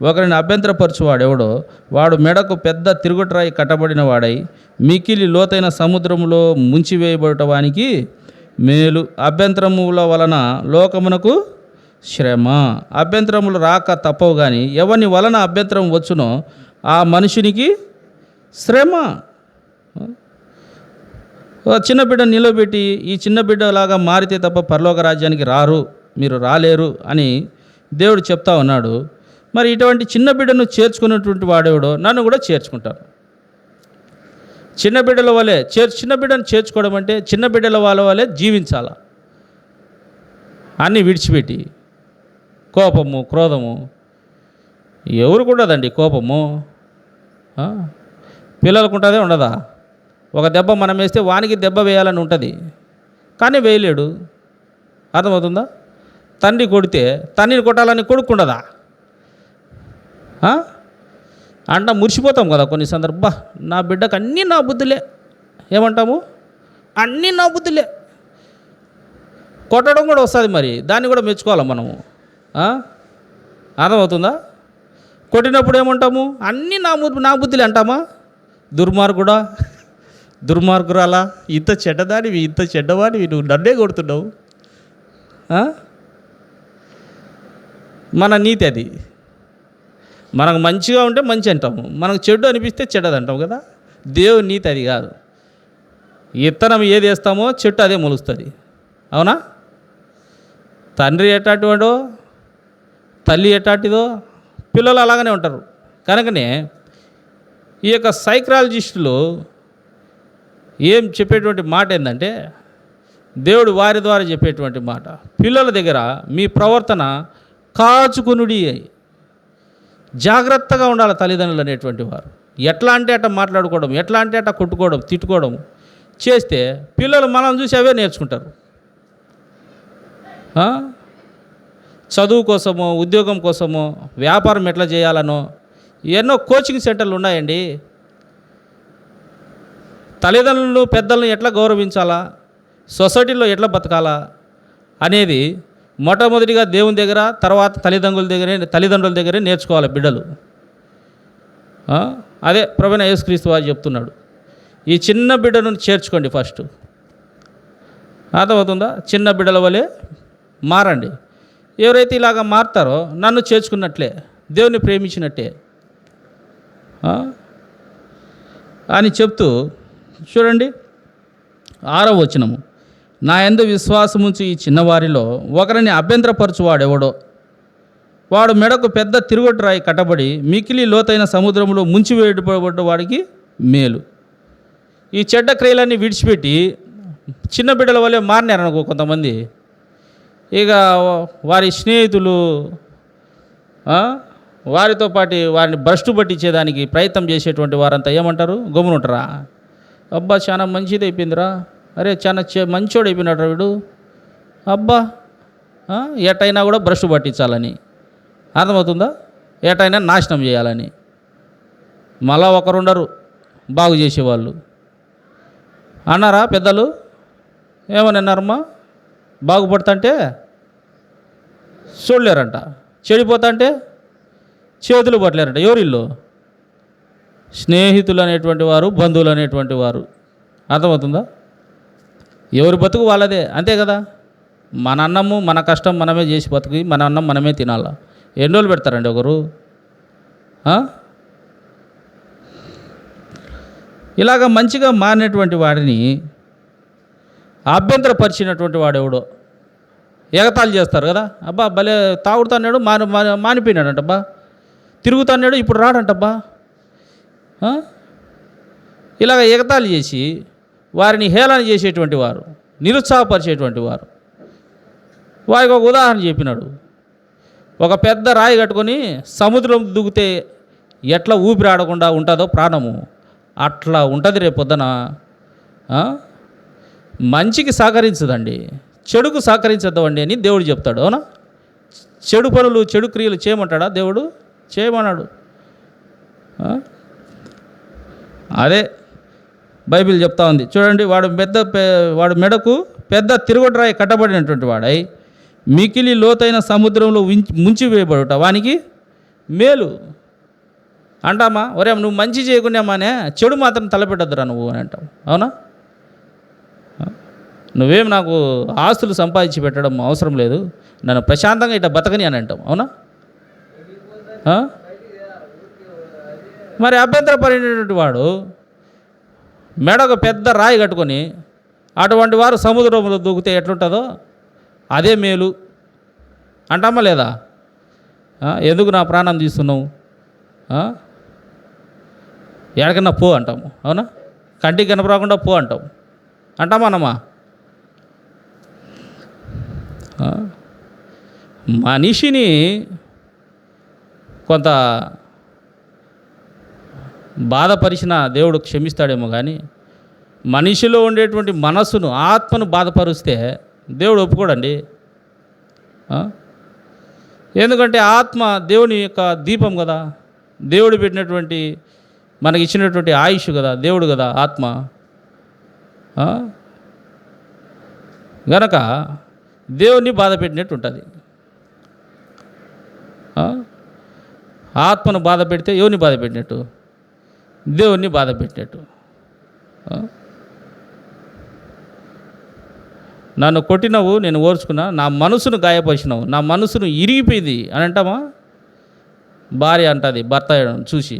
ఒకరిని అభ్యంతరపరచువాడెవడో వాడు మెడకు పెద్ద తిరుగుటరాయి కట్టబడిన వాడై మికిలి లోతైన సముద్రములో ముంచివేయబడటానికి మేలు. అభ్యంతరముల వలన లోకమునకు శ్రమ. అభ్యంతరములు రాక తప్పవు కానీ ఎవరిని వలన అభ్యంతరం వచ్చునో ఆ మనుషునికి శ్రమ. చిన్న బిడ్డ నిలబెట్టి ఈ చిన్న బిడ్డలాగా మారితే తప్ప పరలోక రాజ్యానికి రారు, మీరు రాలేరు అని దేవుడు చెప్తా ఉన్నాడు. మరి ఇటువంటి చిన్న బిడ్డను చేర్చుకున్నటువంటి వాడేవాడో నన్ను కూడా చేర్చుకుంటారు. చిన్న బిడ్డల వలె చిన్న బిడ్డను చేర్చుకోవడం అంటే చిన్న బిడ్డల వాళ్ళ వలె జీవించాల, అన్నీ విడిచిపెట్టి. కోపము, క్రోధము ఎవరికి ఉండదండి కోపము? పిల్లలకు ఉంటుందే ఉండదా? ఒక దెబ్బ మనం వేస్తే వానికి దెబ్బ వేయాలని ఉంటుంది కానీ వేయలేడు. అర్థమవుతుందా? తండ్రి కొడితే తండ్రిని కొట్టాలని కొడుకుండదా? అంట మురిసిపోతాం కదా కొన్ని సందర్భ. నా బిడ్డకు అన్నీ నా బుద్ధులే ఏమంటాము, అన్నీ నా బుద్ధులే. కొట్టడం కూడా వస్తుంది, మరి దాన్ని కూడా మెచ్చుకోవాలి మనము. అర్థమవుతుందా? కొట్టినప్పుడు ఏమంటాము, అన్నీ నా బుద్ధులే అంటామా? దుర్మార్గురాలా, ఇంత చెడ్డవాడివి నువ్వు నన్నే కొడుతున్నావు. మన నీతి అది. మనకు మంచిగా ఉంటే మంచి అంటాము, మనకు చెడు అనిపిస్తే చెడ్డది అంటాం కదా. దేవుని నీతి అది కాదు. ఇత్తనం ఏది వేస్తామో చెట్టు అదే మొలుస్తుంది. అవునా? తండ్రి ఎట్లాంటివాడో తల్లి ఎట్లాంటిదో పిల్లలు అలాగనే ఉంటారు. కనుకనే ఈ యొక్క సైకాలజిస్టులు ఏం చెప్పేటువంటి మాట ఏంటంటే, దేవుడు వారి ద్వారా చెప్పేటువంటి మాట, పిల్లల దగ్గర మీ ప్రవర్తన కాచుకునుడి, జాగ్రత్తగా ఉండాలి తల్లిదండ్రులు అనేటువంటి వారు. ఎట్లా అంటే అట్లా మాట్లాడుకోవడం, ఎట్లా అంటే అట్లా కొట్టుకోవడం, తిట్టుకోవడం చేస్తే పిల్లలు మనం చూసి అవే నేర్చుకుంటారు. చదువు కోసమో, ఉద్యోగం కోసమో, వ్యాపారం ఎట్లా చేయాలనో ఎన్నో కోచింగ్ సెంటర్లు ఉన్నాయండి. తల్లిదండ్రులు పెద్దలను ఎట్లా గౌరవించాలా, సొసైటీలో ఎట్లా బతకాలా అనేది మొట్టమొదటిగా దేవుని దగ్గర, తర్వాత తల్లిదండ్రుల దగ్గరే నేర్చుకోవాలి బిడ్డలు. అదే ప్రభువైన యేసుక్రీస్తు వారు చెప్తున్నాడు, ఈ చిన్న బిడ్డను చేర్చుకోండి ఫస్ట్. అర్థమవుతుందా? చిన్న బిడ్డల వలె మారండి. ఎవరైతే ఇలాగ మారుతారో నన్ను చేర్చుకున్నట్లే, దేవుని ప్రేమించినట్టే అని చెప్తూ చూడండి 6వ వచనము, నా యందు విశ్వాసముంచి ఈ చిన్నవారిలో ఒకరిని అభ్యంతరపరచువాడెవడో వాడు మెడకు పెద్ద తిరుగొట్టు రాయి కట్టబడి మికిలి లోతైన సముద్రంలో ముంచివేయబడ్డ వాడికి మేలు. ఈ చెడ్డ క్రియలన్నీ విడిచిపెట్టి చిన్న బిడ్డల వల్లే మారినారనుకో కొంతమంది, ఇక వారి స్నేహితులు వారితో పాటు వారిని భ్రష్టు పట్టించేదానికి ప్రయత్నం చేసేటువంటి వారంతా ఏమంటారు? గమ్మునుంటారా? అబ్బా చాలా మంచిది అయిపోయిందిరా, అరే చాలా మంచోడు అయిపోయినాడు వీడు, అబ్బా ఎటైనా కూడా భ్రష్టు పట్టించాలని, అర్థమవుతుందా? ఎటైనా నాశనం చేయాలని. మళ్ళా ఒకరుండరు బాగు చేసేవాళ్ళు. అన్నారా పెద్దలు? ఏమని అన్నారమ్మా? బాగుపడుతుంటే చూడలేరంట, చెడిపోతుంటే చేతులు పట్టలేరంట. ఎవరిల్లు? స్నేహితులు అనేటువంటి వారు, బంధువులు అనేటువంటి వారు. అర్థమవుతుందా? ఎవరి బతుకు వాళ్ళదే, అంతే కదా. మన అన్నము మన కష్టం మనమే చేసి బతుకు, మన అన్నం మనమే తినాలా. ఎన్ని రోజులు పెడతారండి ఒకరు? ఇలాగ మంచిగా మారినటువంటి వాడిని అభ్యంతరపరిచినటువంటి వాడెవడో ఎగతాళి చేస్తారు కదా. అబ్బా భలే తాగుతాన్నాడు, మానిపోయినాడంట, అబ్బా తిరుగుతాన్నాడు, ఇప్పుడు రాడంటబ్బా. ఇలాగ ఎగతాళి చేసి వారిని హేళన చేసేటువంటి వారు, నిరుత్సాహపరిచేటువంటి వారు. వారికి ఒక ఉదాహరణ చెప్పినాడు. ఒక పెద్ద రాయి కట్టుకొని సముద్రం దిగితే ఎట్లా ఊపిరి ఆడకుండా ఉంటుందో ప్రాణము, అట్లా ఉంటుంది రేపొద్దున. మంచికి సహకరించదండి, చెడుకు సహకరించద్దండి అని దేవుడు చెప్తాడు. అవునా? చెడు పనులు, చెడు క్రియలు చేయమంటాడా దేవుడు? చేయమన్నాడు. అదే బైబిల్ చెప్తా ఉంది చూడండి. వాడు మెడకు పెద్ద తిరుగొట్రాయి కట్టబడినటువంటి వాడై మికిలి లోతైన సముద్రంలో ముంచివేయబడుట వానికి మేలు. అంటామా? ఒరే నువ్వు మంచి చేయకున్నామానే, చెడు మాత్రం తలపెట్టద్దురా నువ్వు అని అంటావు. అవునా? నువ్వేం నాకు ఆస్తులు సంపాదించి పెట్టడం అవసరం లేదు, నన్ను ప్రశాంతంగా ఇట్లా బతకని అని అంటాం. అవునా? మరి అభ్యంతరపడినటువంటి వాడు మెడకు పెద్ద రాయి కట్టుకొని అటువంటి వారు సముద్రంలో దూకితే ఎట్లుంటుందో అదే మేలు అంటామా లేదా? ఎందుకు నా ప్రాణం తీస్తున్నావు, ఎక్కడికన్నా పో అంటాము. అవునా? కంటికి కనపడకుండా పో అంటాం. అంటామా అన్నమా? మనిషిని కొంత బాధపరిచిన దేవుడు క్షమిస్తాడేమో కానీ మనిషిలో ఉండేటువంటి మనస్సును, ఆత్మను బాధపరిస్తే దేవుడు ఒప్పుకోడండి. ఎందుకంటే ఆత్మ దేవుని యొక్క దీపం కదా, దేవుడు పెట్టినటువంటి మనకి ఇచ్చినటువంటి ఆయుష్ కదా, దేవుడు కదా ఆత్మ. గనక దేవుణ్ణి బాధ పెట్టినట్టు ఉంటుంది. ఆత్మను బాధ పెడితే ఎవరిని బాధ పెట్టినట్టు? దేవుణ్ణి బాధ పెట్టినట్టు. నన్ను కొట్టినవు, నేను ఓర్చుకున్నా, నా మనసును గాయపరిచినావు, నా మనసును ఇరిగిపోయింది అని అంటామా? భార్య అంటుంది భర్త చూసి,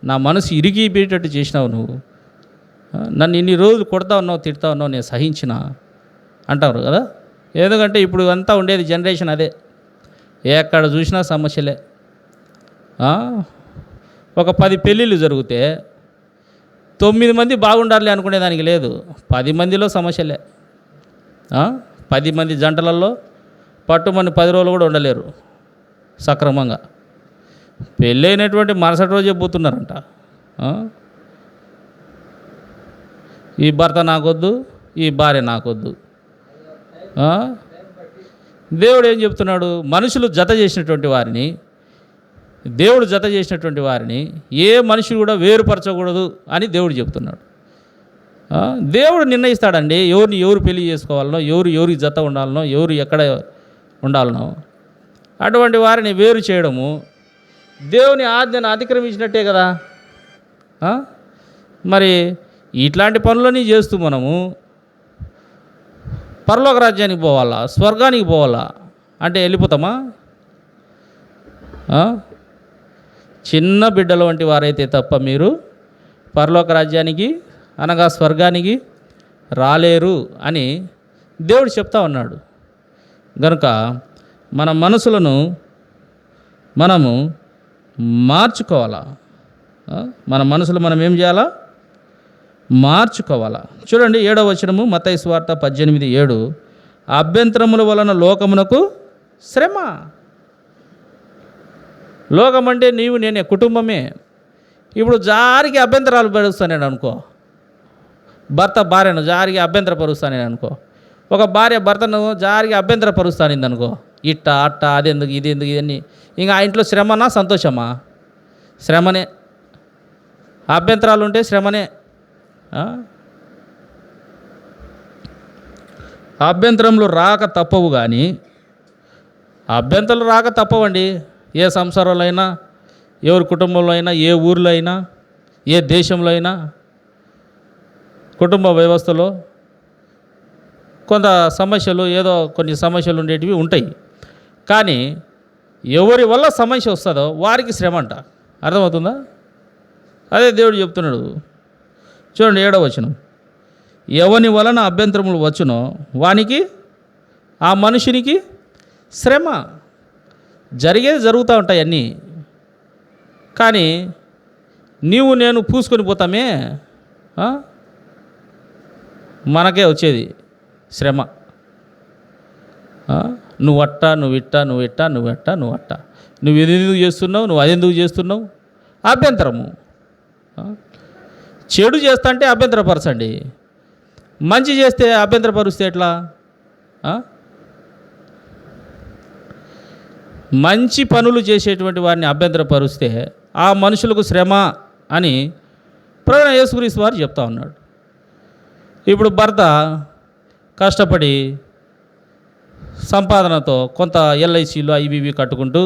నా మనసు ఇరిగిపోయేటట్టు చేసినావు నువ్వు, నన్ను ఇన్ని రోజులు కొడతా ఉన్నావు, తిడతా ఉన్నావు, నేను సహించిన అంటారు కదా. ఎందుకంటే ఇప్పుడు అంతా ఉండేది జనరేషన్ అదే, ఎక్కడ చూసినా సమస్యలే. ఒక 10 పెళ్ళిళ్ళు జరిగితే 9 మంది బాగుండాలి అనుకునేదానికి లేదు, 10 మందిలో సమస్యలే. 10 మంది జంటలలో పట్టుమని 10 రోజులు కూడా ఉండలేరు సక్రమంగా. పెళ్ళైనటువంటి మరుసటి రోజే పోతున్నారంట. ఈ భర్త నాకొద్దు, ఈ భార్య నాకొద్దు. దేవుడు ఏం చెప్తున్నాడు? మనుషులు జత చేసినటువంటి వారిని, దేవుడు జత చేసినటువంటి వారిని ఏ మనిషి కూడా వేరుపరచకూడదు అని దేవుడు చెప్తున్నాడు. దేవుడు నిర్ణయిస్తాడండి ఎవరిని ఎవరు పెళ్లి చేసుకోవాలనో, ఎవరికి జత ఉండాలనో, ఎవరు ఎక్కడ ఉండాలనో. అటువంటి వారిని వేరు చేయడము దేవుని ఆజ్ఞను అతిక్రమించినట్టే కదా. మరి ఇట్లాంటి పనులని చేస్తూ మనము పరలోక రాజ్యానికి పోవాలా, స్వర్గానికి పోవాలా అంటే వెళ్ళిపోతామా? చిన్న బిడ్డల వంటి వారైతే తప్ప మీరు పరలోక రాజ్యానికి అనగా స్వర్గానికి రాలేరు అని దేవుడు చెప్తా ఉన్నాడు. కనుక మన మనసులను మనము మార్చుకోవాలా. మన మనసులు మనం ఏం చేయాలా? మార్చుకోవాలా. చూడండి 7వ వచనము, మత్తయి సువార్త 18:7, అభ్యంతరముల వలన లోకమునకు శ్రమ. లోకం అంటే నీవు నేనే, కుటుంబమే. ఇప్పుడు జారికి అభ్యంతరాలు పరుస్తానేను అనుకో, భర్త భార్యను జారికి అభ్యంతరపరుస్తానేను అనుకో, ఒక భార్య భర్తను జారికి అభ్యంతరపరుస్తానింది అనుకో, ఇట్ట అట్ట అదెందుకు ఇదెందుకు ఇవన్నీ, ఇంకా ఆ ఇంట్లో శ్రమనా సంతోషమా? శ్రమనే. అభ్యంతరాలు ఉంటే శ్రమనే. అభ్యంతరములు రాక తప్పవు, కానీ అభ్యంతరాలు రాక తప్పవండి. ఏ సంసారంలో అయినా, ఎవరి కుటుంబంలో అయినా, ఏ ఊర్లో అయినా, ఏ దేశంలో అయినా, కుటుంబ వ్యవస్థలో కొంత సమస్యలు, ఏదో కొన్ని సమస్యలు ఉండేటివి ఉంటాయి. కానీ ఎవరి వల్ల సమస్య వస్తుందో వారికి శ్రమ అంట. అర్థమవుతుందా? అదే దేవుడు చెప్తున్నాడు. చూడండి 7వ వచనం, ఎవని వలన అభ్యంతరములు వచ్చునో వానికి, ఆ మనుషునికి శ్రమ. జరిగేది జరుగుతూ ఉంటాయి అన్నీ, కానీ నీవు నేను పూసుకొని పోతామే, మనకే వచ్చేది శ్రమ. నువ్వు అట్ట, నువ్వు ఇట్ట, నువ్వు ఇట్ట, నువ్వు ఎట్ట, నువ్వు అట్ట, నువ్వు ఎందుకు చేస్తున్నావు, నువ్వు అదెందుకు చేస్తున్నావు, అభ్యంతరము. చెడు చేస్తా అంటే అభ్యంతరపరచండి, మంచి చేస్తే అభ్యంతరపరుస్తే ఎట్లా? మంచి పనులు చేసేటువంటి వారిని అభ్యంతరపరుస్తే ఆ మనుషులకు శ్రమ అని ప్రభువైన యేసుక్రీస్తు వారు చెప్తా ఉన్నాడు. ఇప్పుడు భర్త కష్టపడి సంపాదనతో కొంత ఎల్ఐసీలు అవి ఇవి కట్టుకుంటూ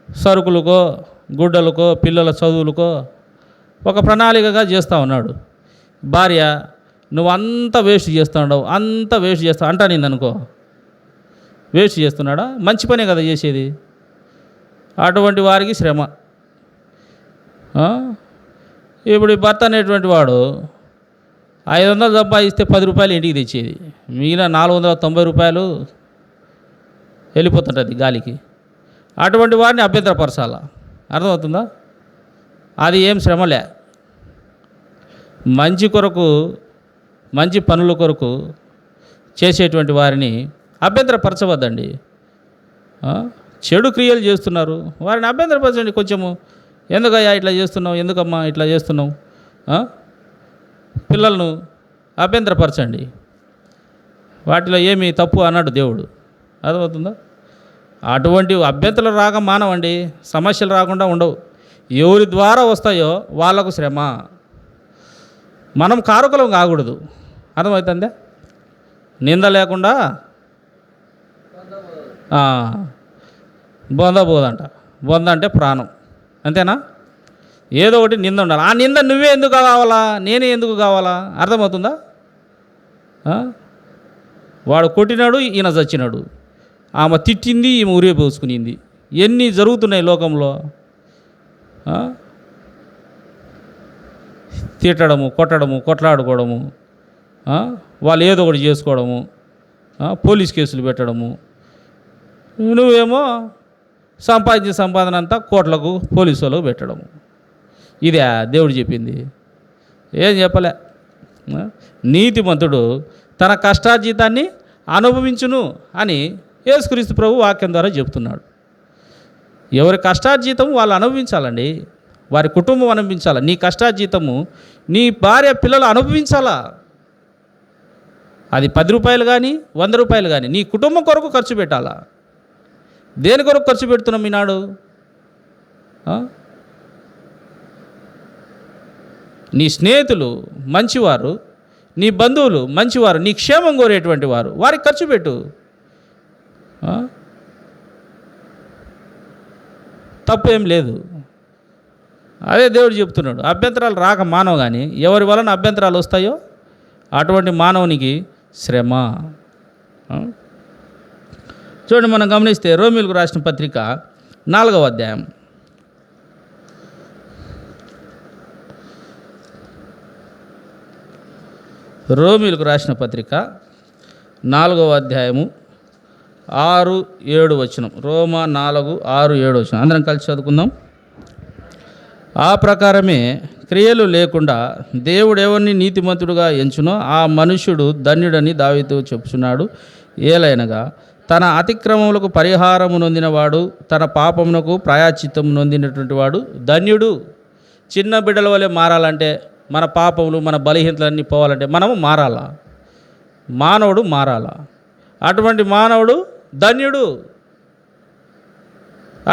సరుకులకో, గుడ్డలకో, పిల్లల చదువులకో ఒక ప్రణాళికగా చేస్తూ ఉన్నాడు. భార్య నువ్వు అంతా వేస్ట్ చేస్తున్నావు, అంతా వేస్ట్ చేస్తావు అంటా నేను అనుకో, వేస్ట్ చేస్తున్నాడా? మంచి పనే కదా చేసేది. అటువంటి వారికి శ్రమ. ఇప్పుడు ఈ భర్త అనేటువంటి వాడు 500 సంపాదిస్తే 10 రూపాయలు ఇంటికి తెచ్చేది, మిగిలిన 490 రూపాయలు వెళ్ళిపోతుంటుంది గాలికి. అటువంటి వారిని అభ్యంతరపరచాల. అర్థమవుతుందా? అది ఏం శ్రమలే. మంచి కొరకు, మంచి పనుల కొరకు చేసేటువంటి వారిని అభ్యంతరపరచవద్దండి. చెడు క్రియలు చేస్తున్నారు వారిని అభ్యంతరపరచండి. కొంచెము ఎందుకయ్యా ఇట్లా చేస్తున్నావు, ఎందుకమ్మా ఇట్లా చేస్తున్నావు, పిల్లలను అభ్యంతరపరచండి. వాటిలో ఏమీ తప్పు అన్నాడు దేవుడు. అర్థమవుతుందా? అటువంటి అభ్యంతరాలు రాక మానవండి, సమస్యలు రాకుండా ఉండవు. ఎవరి ద్వారా వస్తాయో వాళ్ళకు శ్రమ. మనం కారకులం కాకూడదు. అర్థమవుతుందా? నింద లేకుండా బొంద పోదంట. బొంద అంటే ప్రాణం, అంతేనా? ఏదో ఒకటి నింద ఉండాలి. ఆ నింద నువ్వే ఎందుకు కావాలా, నేనే ఎందుకు కావాలా? అర్థమవుతుందా? వాడు కొట్టినాడు, ఈయన చచ్చినాడు, ఆమె తిట్టింది, ఈమె ఉరే పోసుకునింది, ఎన్ని జరుగుతున్నాయి లోకంలో. ఆ? తిట్టడము, కొట్టడము, కొట్లాడుకోవడము, ఆ? వాళ్ళు ఏదో ఒకటి చేసుకోవడము, పోలీస్ కేసులు పెట్టడము. నువ్వేమో సంపాదించిన సంపాదన అంతా కోట్లకు పోలీసు వాళ్ళకు పెట్టడము. ఇదే దేవుడు చెప్పింది? ఏం చెప్పలే. నీతిమంతుడు తన కష్టార్జితాన్ని అనుభవించును అని యేసుక్రీస్తు ప్రభు వాక్యం ద్వారా చెప్తున్నాడు. ఎవరి కష్టార్జితం వాళ్ళు అనుభవించాలండి, వారి కుటుంబం అనుభవించాలి. నీ కష్టార్జితము నీ భార్య పిల్లలు అనుభవించాలా. అది 10 రూపాయలు కానీ 100 రూపాయలు కానీ నీ కుటుంబం కొరకు ఖర్చు పెట్టాలా. దేని కొరకు ఖర్చు పెడుతున్నాం ఈనాడు? నీ స్నేహితులు మంచివారు, నీ బంధువులు మంచివారు, నీ క్షేమం కోరేటువంటి వారు, వారికి ఖర్చు పెట్టు. తప్పేం లేదు. అదే దేవుడు చెప్తున్నాడు, అభ్యంతరాలు రాక మానవ కానీ ఎవరి వలన అభ్యంతరాలు వస్తాయో అటువంటి మానవునికి శ్రమ. చూడండి, మనం గమనిస్తే రోమీయులకు రాసిన పత్రిక 4వ అధ్యాయం. రోమీయులకు రాసిన పత్రిక 4వ అధ్యాయము 6-7 వచనం. రోమా 4:6-7 వచనం అందరం కలిసి చదువుకుందాం. ఆ ప్రకారమే క్రియలు లేకుండా దేవుడు ఎవరిని నీతిమంతుడుగా ఎంచునో ఆ మనుష్యుడు ధన్యుడని దావీదు చెప్పుచున్నాడు. ఏలైనగా తన అతిక్రమములకు పరిహారము నొందినవాడు, తన పాపమునకు ప్రాయశ్చిత్తము నొందినటువంటి వాడు ధన్యుడు. చిన్న బిడ్డల వలె మారాలంటే, మన పాపములు మన బలహీనతలన్నీ పోవాలంటే మనము మారాలా, మానవుడు మారాలా. అటువంటి మానవుడు ధన్యుడు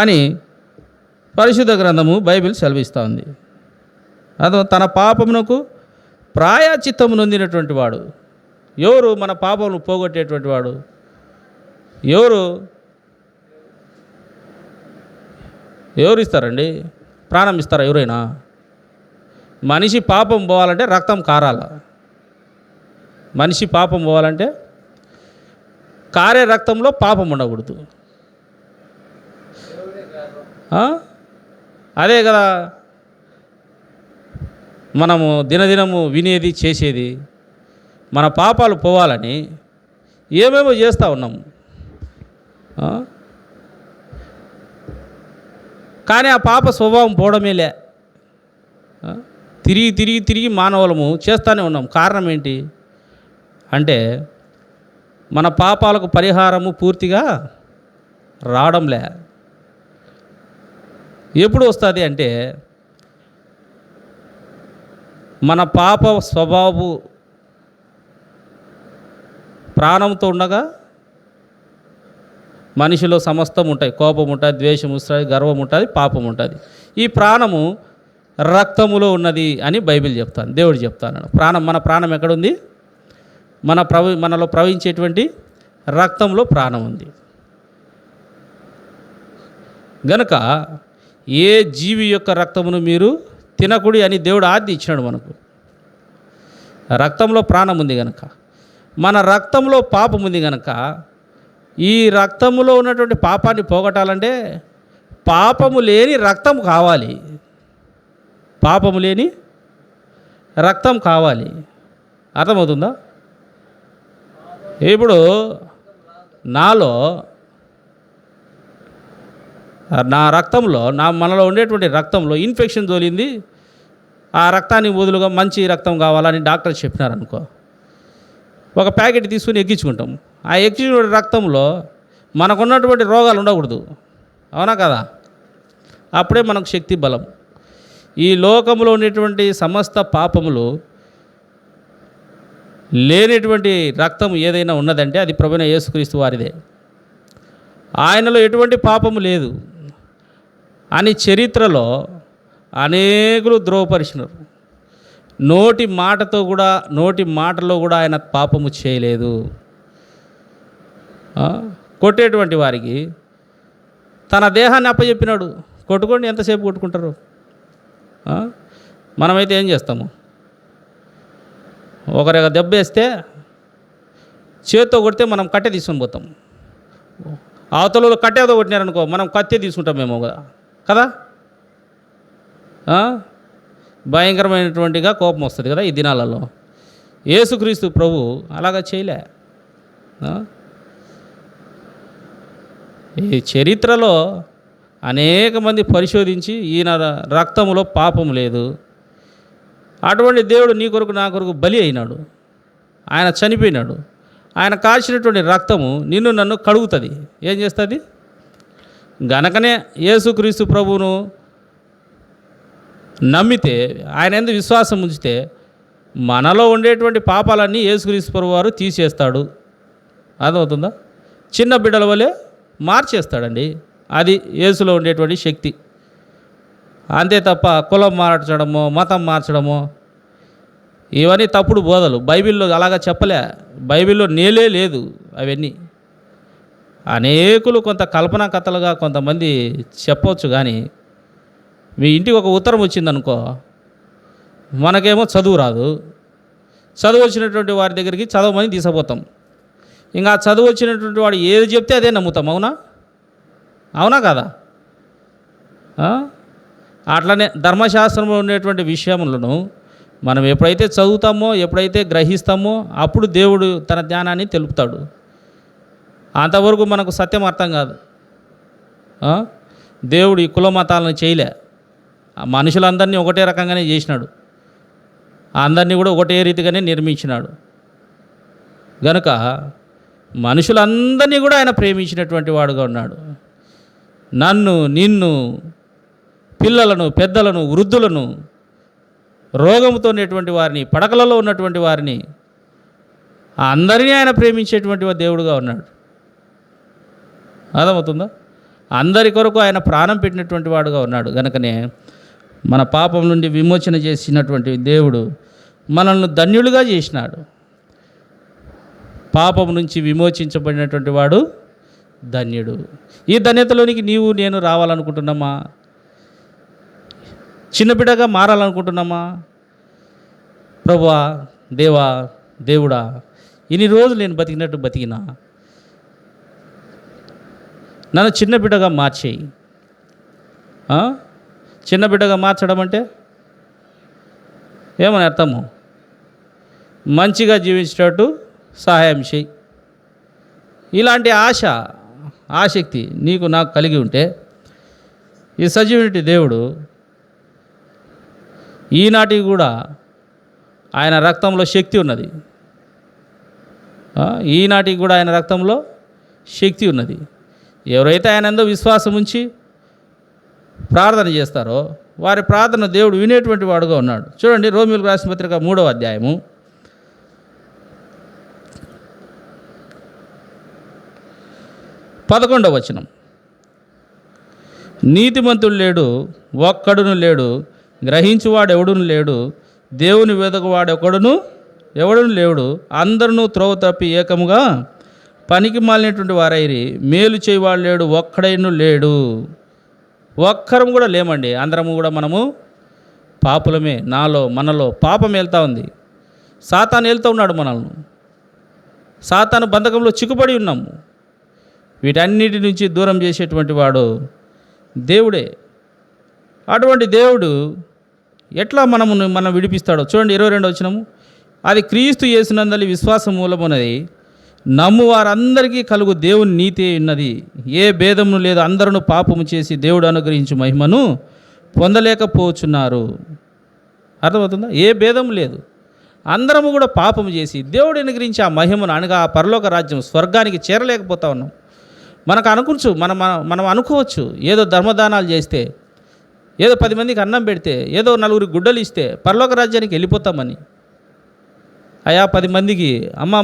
అని పరిశుద్ధ గ్రంథము బైబిల్ సెలవిస్తూ ఉంది. అదో తన పాపమునకు ప్రాయశ్చిత్తము నొందినటువంటి వాడు. ఎవరు మన పాపమును పోగొట్టేటువంటి వాడు? ఎవరు ఇస్తారండి? ప్రాణం ఇస్తారా ఎవరైనా? మనిషి పాపం పోవాలంటే రక్తం కారాల. మనిషి పాపం పోవాలంటే కారే రక్తంలో పాపం ఉండకూడదు. అదే కదా మనము దినదినము వినేది చేసేది. మన పాపాలు పోవాలని ఏమేమో చేస్తూ ఉన్నాము. కానీ ఆ పాప స్వభావం పోవడమేలే. తిరిగి మానవులము చేస్తూనే ఉన్నాం. కారణం ఏంటి అంటే మన పాపాలకు పరిహారము పూర్తిగా రావడంలే. ఎప్పుడు వస్తుంది అంటే మన పాప స్వభావము ప్రాణంతో ఉండగా మనిషిలో సమస్తం ఉంటాయి. కోపం ఉంటుంది, ద్వేషం ఉంటుంది, గర్వం ఉంటుంది, పాపం ఉంటుంది. ఈ ప్రాణము రక్తములో ఉన్నది అని బైబిల్ చెప్తాను, దేవుడు చెప్తాను. మన ప్రాణం ఎక్కడుంది? మనలో ప్రవహించేటువంటి రక్తంలో ప్రాణం ఉంది. గనుక ఏ జీవి యొక్క రక్తమును మీరు తినకుడి అని దేవుడు ఆజ్ఞ ఇచ్చినాడు మనకు. రక్తంలో ప్రాణం ఉంది కనుక, మన రక్తంలో పాపం ఉంది కనుక, ఈ రక్తములో ఉన్నటువంటి పాపాన్ని పోగొట్టాలంటే పాపము లేని రక్తం కావాలి. పాపము లేని రక్తం కావాలి. అర్థమవుతుందా? ఇప్పుడు నాలో నా రక్తంలో మనలో ఉండేటువంటి రక్తంలో ఇన్ఫెక్షన్ తోలింది. ఆ రక్తాన్ని వదులుగా మంచి రక్తం కావాలని డాక్టర్ చెప్పినారనుకో, ఒక ప్యాకెట్ తీసుకుని ఎక్కించుకుంటాం. ఆ ఎక్కించుకునే రక్తంలో మనకున్నటువంటి రోగాలు ఉండకూడదు. అవునా కదా? అప్పుడే మనకు శక్తి, బలం. ఈ లోకంలో ఉండేటువంటి సమస్త పాపములు లేనటువంటి రక్తం ఏదైనా ఉన్నదంటే అది ప్రభువైన యేసుక్రీస్తు వారిదే. ఆయనలో ఎటువంటి పాపము లేదు అని చరిత్రలో అనేకులు ద్రోవపరిచినారు. నోటి మాటలో కూడా ఆయన పాపము చేయలేదు. కొట్టేటువంటి వారికి తన దేహాన్ని అప్పచెప్పినాడు. కొట్టుకోండి, ఎంతసేపు కొట్టుకుంటారు. మనమైతే ఏం చేస్తాము? ఒకరి దెబ్బ వేస్తే చేత్తో కొడితే మనం కట్టె తీసుకొని పోతాం. అవతలలో కట్టెతో కొట్టినారనుకో మనం కత్తి తీసుకుంటామేమో కదా. ఆ? భయంకరమైనటువంటిగా కోపం వస్తుంది కదా ఈ దినాలలో. యేసుక్రీస్తు ప్రభు అలాగా చేయలే. ఆ? ఈ చరిత్రలో అనేక మంది పరిశోధించి ఈయన రక్తములో పాపం లేదు, అటువంటి దేవుడు నీ కొరకు నా కొరకు బలి అయినాడు, ఆయన చనిపోయినాడు, ఆయన కాల్చినటువంటి రక్తము నిన్ను నన్ను కడుగుతుంది. ఏం చేస్తుంది? గనకనే యేసుక్రీస్తు ప్రభువును నమ్మితే, ఆయన యందు విశ్వాసం ఉంచితే మనలో ఉండేటువంటి పాపాలన్నీ యేసుక్రీస్తు ప్రభు వారు తీసేస్తాడు. అర్థమవుతుందా? చిన్న బిడ్డల వలె మార్చేస్తాడండి. అది యేసులో ఉండేటువంటి శక్తి. అంతే తప్ప కులం మార్చడమో మతం మార్చడమో ఇవన్నీ తప్పుడు బోధలు. బైబిల్లో అలాగా చెప్పలే. బైబిల్లో నేలే లేదు అవన్నీ. అనేకులు కొంత కల్పనా కథలుగా కొంతమంది చెప్పవచ్చు, కానీ మీ ఇంటికి ఒక ఉత్తరం వచ్చిందనుకో, మనకేమో చదువు రాదు, చదువు వచ్చినటువంటి వారి దగ్గరికి చదవమని తీసుకుపోతాం. ఇంకా చదువు వచ్చినటువంటి వాడు ఏది చెప్తే అదే నమ్ముతాం. అవునా? అవునా కదా? అట్లనే ధర్మశాస్త్రంలో ఉండేటువంటి విషయములను మనం ఎప్పుడైతే చదువుతామో, ఎప్పుడైతే గ్రహిస్తామో అప్పుడు దేవుడు తన జ్ఞానాన్ని తెలుపుతాడు. అంతవరకు మనకు సత్యం అర్థం కాదు. దేవుడు ఈ కుల మతాలను చేయలే. మనుషులందరినీ ఒకటే రకంగానే చేసినాడు, అందరినీ కూడా ఒకటే రీతిగానే నిర్మించినాడు. గనుక మనుషులందరినీ కూడా ఆయన ప్రేమించినటువంటి వాడుగా ఉన్నాడు. నన్ను, నిన్ను, పిల్లలను, పెద్దలను, వృద్ధులను, రోగంతో ఉన్నటువంటి వారిని, పడకలలో ఉన్నటువంటి వారిని అందరినీ ఆయన ప్రేమించేటువంటి దేవుడుగా ఉన్నాడు. అర్థమవుతుందా? అందరి కొరకు ఆయన ప్రాణం పెట్టినటువంటి వాడుగా ఉన్నాడు. కనుకనే మన పాపం నుండి విమోచన చేసినటువంటి దేవుడు మనల్ని ధన్యులుగా చేసినాడు. పాపం నుంచి విమోచించబడినటువంటి వాడు ధన్యుడు. ఈ ధన్యతలోనికి నీవు నేను రావాలనుకుంటున్నామా? చిన్న బిడ్డగా మారాలనుకుంటున్నామా? ప్రభువా, దేవా, దేవుడా, ఇన్ని రోజులు నేను బతికినట్టు బతికినా, నన్ను చిన్న బిడ్డగా మార్చేయి. చిన్న బిడ్డగా మార్చడం అంటే ఏమని అర్థము? మంచిగా జీవించేటట్టు సహాయం చేయి. ఇలాంటి ఆసక్తి నీకు నాకు కలిగి ఉంటే ఈ సజీవుని దేవుడు ఈనాటికి కూడా ఆయన రక్తంలో శక్తి ఉన్నది. ఈనాటికి కూడా ఆయన రక్తంలో శక్తి ఉన్నది. ఎవరైతే ఆయన యందు విశ్వాసం ఉంచి ప్రార్థన చేస్తారో వారి ప్రార్థన దేవుడు వినేటువంటి వాడుగా ఉన్నాడు. చూడండి, రోమీయులకు రాసిన పత్రిక 3వ అధ్యాయము 11వ వచనం. నీతిమంతుడు లేడు, ఒక్కడును లేడు, గ్రహించువాడు ఎవడును లేడు, దేవుని వెదకువాడు ఎవడును లేడు, అందరూ త్రోవ తప్పి ఏకముగా పనికి మాలినటువంటి వారైరి, మేలు చేయవాడు లేడు, ఒక్కడైను లేడు. ఒక్కరం కూడా లేమండి. అందరము కూడా మనము పాపులమే. మనలో పాపం వెళ్తూ ఉంది. సాతాను వెళ్తూ ఉన్నాడు మనల్ని. సాతాను బంధకంలో చిక్కుపడి ఉన్నాము. వీటన్నిటి నుంచి దూరం చేసేటువంటి వాడు దేవుడే. అటువంటి దేవుడు ఎట్లా మనం విడిపిస్తాడో చూడండి. 22వ వచనము. అది క్రీస్తు యేసునందలి విశ్వాసం మూలమున్నది, నమ్ము వారందరికీ కలుగు దేవుని నీతి ఉన్నది. ఏ భేదమును లేదు, అందరూ పాపము చేసి దేవుడు అనుగ్రహించు మహిమను పొందలేకపోతున్నారు. అర్థమవుతుందా? ఏ భేదం లేదు, అందరము కూడా పాపము చేసి దేవుడు అనుగ్రహించి ఆ మహిమను, అనగా ఆ పరలోక రాజ్యం స్వర్గానికి చేరలేకపోతా ఉన్నాం. మనం అనుకోవచ్చు, ఏదో ధర్మదానాలు చేస్తే, ఏదో 10 మందికి అన్నం పెడితే, ఏదో 4 గుడ్డలు ఇస్తే పరలోక రాజ్యానికి వెళ్ళిపోతామని. అయా 10 మందికి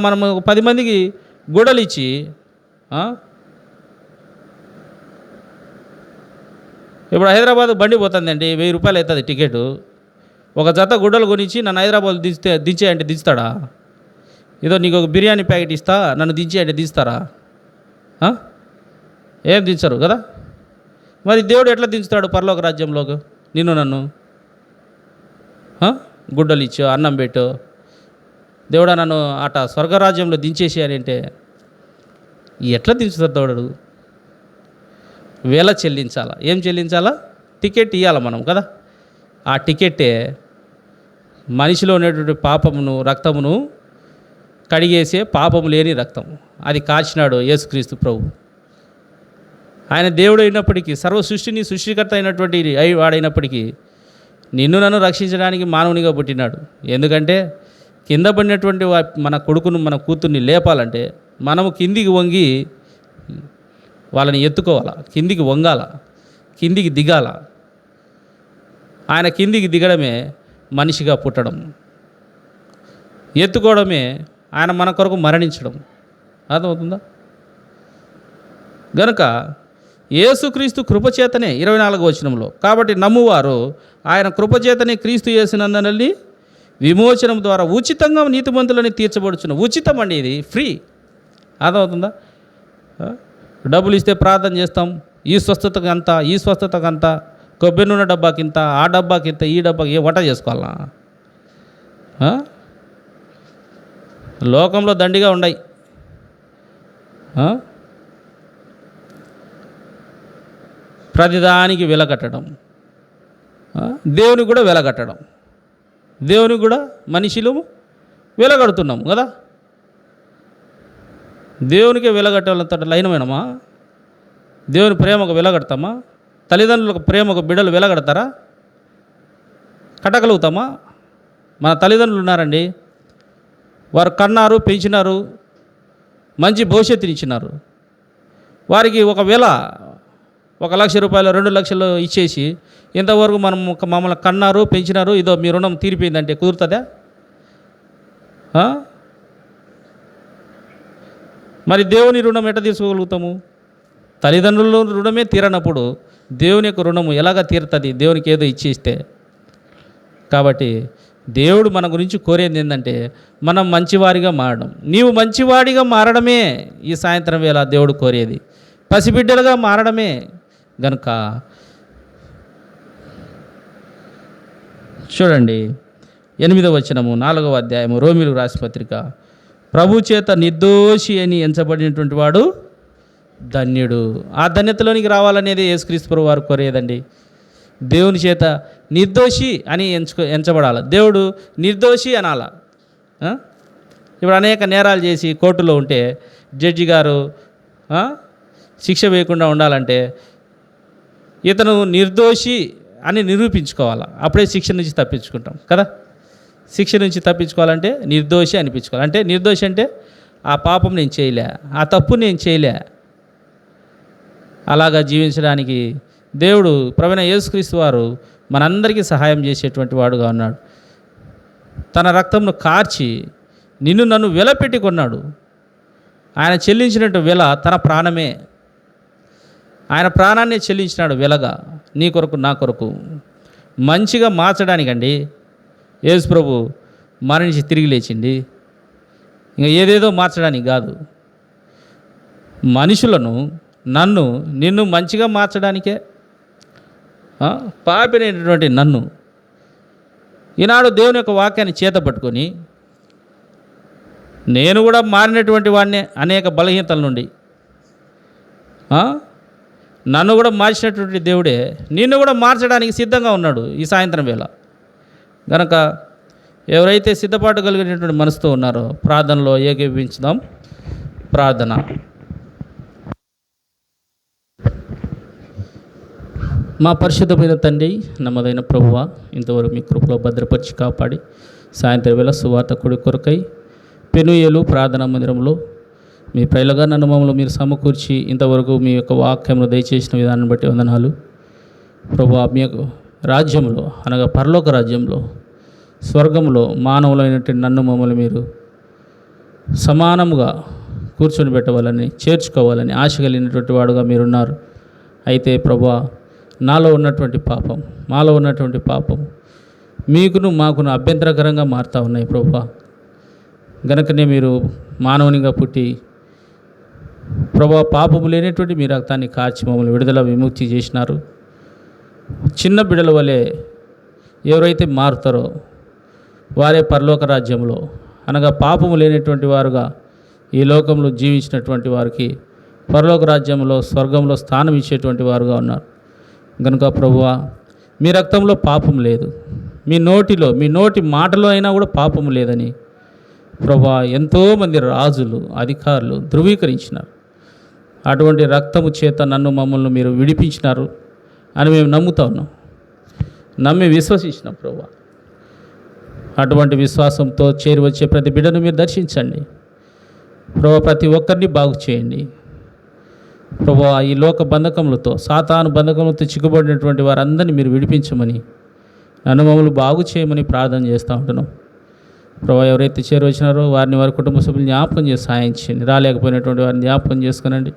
మనం 10 మందికి గుడ్డలు ఇచ్చి ఇప్పుడు హైదరాబాద్ బండి పోతుందండి, 1000 రూపాయలు అవుతుంది టికెట్. ఒక జత గుడ్డలు కొనిచ్చి నన్ను హైదరాబాద్ దించే అంటే దించుతాడా? ఏదో నీకు ఒక బిర్యానీ ప్యాకెట్ ఇస్తా నన్ను దించే అంటే దించుతారా? ఏం దించరు కదా. మరి దేవుడు ఎట్లా దించుతాడు పరలోక రాజ్యంలోకి నిన్ను నన్ను? గుడ్డలు ఇచ్చో, అన్నం పెట్టు, దేవుడా నన్ను అట స్వర్గరాజ్యంలో దించేసేయాలి అంటే ఎట్లా దించుతాడు దేవుడు? వేల చెల్లించాలా? ఏం చెల్లించాలా? టికెట్ ఇవ్వాలి మనం కదా. ఆ టికెట్టే మనిషిలో ఉన్నటువంటి పాపమును రక్తమును కడిగేసే పాపము లేని రక్తం. అది కాచినాడు యేసుక్రీస్తు ప్రభు. ఆయన దేవుడు అయినప్పటికీ, సర్వ సృష్టిని సృష్టికర్త అయినటువంటి వాడైనప్పటికీ నిన్ను నన్ను రక్షించడానికి మానవునిగా పుట్టినాడు. ఎందుకంటే కింద పడినటువంటి మన కొడుకును మన కూతుర్ని లేపాలంటే మనము కిందికి వంగి వాళ్ళని ఎత్తుకోవాలా, కిందికి వంగాల, కిందికి దిగాల. ఆయన కిందికి దిగడమే మనిషిగా పుట్టడం, ఎత్తుకోవడమే ఆయన మన కొరకు మరణించడం. అర్థమవుతుందా? గనుక యేసుక్రీస్తు కృపచేతనే 24వ వచనంలో, కాబట్టి నమ్మువారు ఆయన కృపచేతనే క్రీస్తు యేసునందున విమోచనం ద్వారా ఉచితంగా నీతిమంతులని తీర్చబడుచున్న. ఉచితం అండి, ఇది ఫ్రీ. అర్థమవుతుందా? డబ్బులు ఇస్తే ప్రార్థన చేస్తాం, ఈ స్వస్థతకు అంత, ఈ స్వస్థతకు అంత, కొబ్బరి నూనె డబ్బాకింత, ఆ డబ్బాకింత, ఈ డబ్బాకి ఏ వంట చేసుకోవాలా? లోకంలో దండిగా ఉన్నాయి. ప్రతిదానికి వెలకట్టడం, దేవునికి కూడా వెలకట్టడం, దేవునికి కూడా మనిషిలు వెలగడుతున్నాము కదా. దేవునికే వెలగట్టాలంత లైనమైనమా? దేవుని ప్రేమకు వెలగడతామా? తల్లిదండ్రులకు ప్రేమకు బిడ్డలు వెలగడతారా? కట్టగలుగుతామా? మన తల్లిదండ్రులు ఉన్నారండి, వారు కన్నారు, పెంచినారు, మంచి భవిష్యత్తునిచ్చినారు. వారికి ఒకవేళ 1 లక్ష రూపాయలు 2 లక్షలు ఇచ్చేసి ఇంతవరకు మమ్మల్ని కన్నారు, పెంచినారు, ఇదో మీ రుణం తీరిపోయిందంటే కుదురుతుందా? మరి దేవుని రుణం ఎట్లా తీసుకోగలుగుతాము? తల్లిదండ్రుల రుణమే తీరనప్పుడు దేవుని యొక్క రుణము ఎలాగ తీరుతుంది? దేవునికి ఏదో ఇచ్చేస్తే. కాబట్టి దేవుడు మన గురించి కోరేది ఏంటంటే మనం మంచివారిగా మారడం. నీవు మంచివాడిగా మారడమే ఈ సాయంత్రం వేళ దేవుడు కోరేది, పసిబిడ్డలుగా మారడమే. గనుక చూడండి 8వ వచనము 4వ అధ్యాయము రోమీయులకు రాసిన పత్రిక, ప్రభు చేత నిర్దోషి అని ఎంచబడినటువంటి వాడు ధన్యుడు. ఆ ధన్యతలోనికి రావాలనేది యేసుక్రీస్తు ప్రభు వారు కోరేదండి. దేవుని చేత నిర్దోషి అని ఎంచబడాలి. దేవుడు నిర్దోషి అనాల. ఇప్పుడు అనేక నేరాలు చేసి కోర్టులో ఉంటే జడ్జి గారు శిక్ష వేయకుండా ఉండాలంటే ఇతను నిర్దోషి అని నిరూపించుకోవాలి. అప్పుడే శిక్ష నుంచి తప్పించుకుంటాం కదా. శిక్ష నుంచి తప్పించుకోవాలంటే నిర్దోషి అనిపించుకోవాలి. అంటే నిర్దోషి అంటే ఆ పాపం నేను చేయలే, ఆ తప్పు నేను చేయలే. అలాగా జీవించడానికి దేవుడు ప్రభువైన యేసుక్రీస్తు వారు మనందరికీ సహాయం చేసేటువంటి వాడుగా ఉన్నాడు. తన రక్తంను కార్చి నిన్ను నన్ను వెలపెట్టి కొన్నాడు. ఆయన చెల్లించినట్టు వెల తన ప్రాణమే. ఆయన ప్రాణాన్ని చెల్లించినాడు వెలగా, నీ కొరకు నా కొరకు మంచిగా మార్చడానికండి. యేసు ప్రభు మరణించి తిరిగి లేచింది ఇంకా ఏదేదో మార్చడానికి కాదు, మనుషులను నన్ను నిన్ను మంచిగా మార్చడానికే. పాపినటువంటి నన్ను ఈనాడు దేవుని యొక్క వాక్యాన్ని చేత పట్టుకొని నేను కూడా మారినటువంటి వాడినే అనేక బలహీనతల నుండి. నన్ను కూడా మార్చినటువంటి దేవుడే నిన్ను కూడా మార్చడానికి సిద్ధంగా ఉన్నాడు ఈ సాయంత్రం వేళ. కనుక ఎవరైతే సిద్ధపాటు కలిగినటువంటి మనసుతో ఉన్నారో ప్రార్థనలో ఏకీభవించుదాం. ప్రార్థన. మా పరిశుద్ధమైన తండ్రి, నమ్మదైన ప్రభువా, ఇంతవరకు మీ కృపలో భద్రపరిచి కాపాడి సాయంత్రం వేళ సువార్త కొడుకు కొరకై పెనుయేలు ప్రార్థనా మందిరంలో మీ ప్రజలుగా నన్ను మమ్మల్ని మీరు సమకూర్చి ఇంతవరకు మీ యొక్క వాక్యంలో దయచేసిన విధానం బట్టి వందనాలు ప్రభువా. మీ యొక్క రాజ్యంలో అనగా పరలోక రాజ్యంలో స్వర్గంలో మానవులైనటువంటి నన్ను మమ్మల్ని మీరు సమానముగా కూర్చొని పెట్టవాలని, చేర్చుకోవాలని ఆశ కలిగినటువంటి వాడుగా మీరున్నారు. అయితే ప్రభువా, నాలో ఉన్నటువంటి పాపం, మాలో ఉన్నటువంటి పాపం మీకును మాకును అభ్యంతరకరంగా మారుతూ ఉన్నాయి ప్రభువా. గనుకనే మీరు మానవునిగా పుట్టి ప్రభువా పాపము లేనటువంటి మీ రక్తాన్ని కార్చి మమ్మల్ని విడుదల విముక్తి చేసినారు. చిన్న బిడ్డల వలె ఎవరైతే మారుతారో వారే పరలోక రాజ్యంలో అనగా పాపము లేనటువంటి వారుగా ఈ లోకంలో జీవించినటువంటి వారికి పరలోక రాజ్యంలో స్వర్గంలో స్థానం ఇచ్చేటువంటి వారుగా ఉన్నారు. కనుక ప్రభువా, మీ రక్తంలో పాపం లేదు, మీ నోటి మాటలో అయినా కూడా పాపం లేదని ప్రభా ఎంతోమంది రాజులు, అధికారులు ధృవీకరించినారు. అటువంటి రక్తము చేత మమ్మల్ని మీరు విడిపించినారు అని మేము నమ్ముతా ఉన్నాం, నమ్మి విశ్వసించినాం ప్రభా. అటువంటి విశ్వాసంతో చేరి వచ్చే ప్రతి బిడ్డను మీరు దర్శించండి ప్రభా. ప్రతి ఒక్కరిని బాగు చేయండి ప్రభా. ఈ లోక బంధకములతో, సాతాను బంధకములతో చిక్కుబడినటువంటి వారందరినీ మీరు విడిపించమని, మమ్మల్ని బాగు చేయమని ప్రార్థన చేస్తూ ఉంటున్నాం ప్రభా. ఎవరైతే చేరి వచ్చినారో వారిని, వారి కుటుంబ సభ్యులు జ్ఞాపకం చేసి సాయం చేయండి. రాలేకపోయినటువంటి వారిని జ్ఞాపకం చేసుకునండి.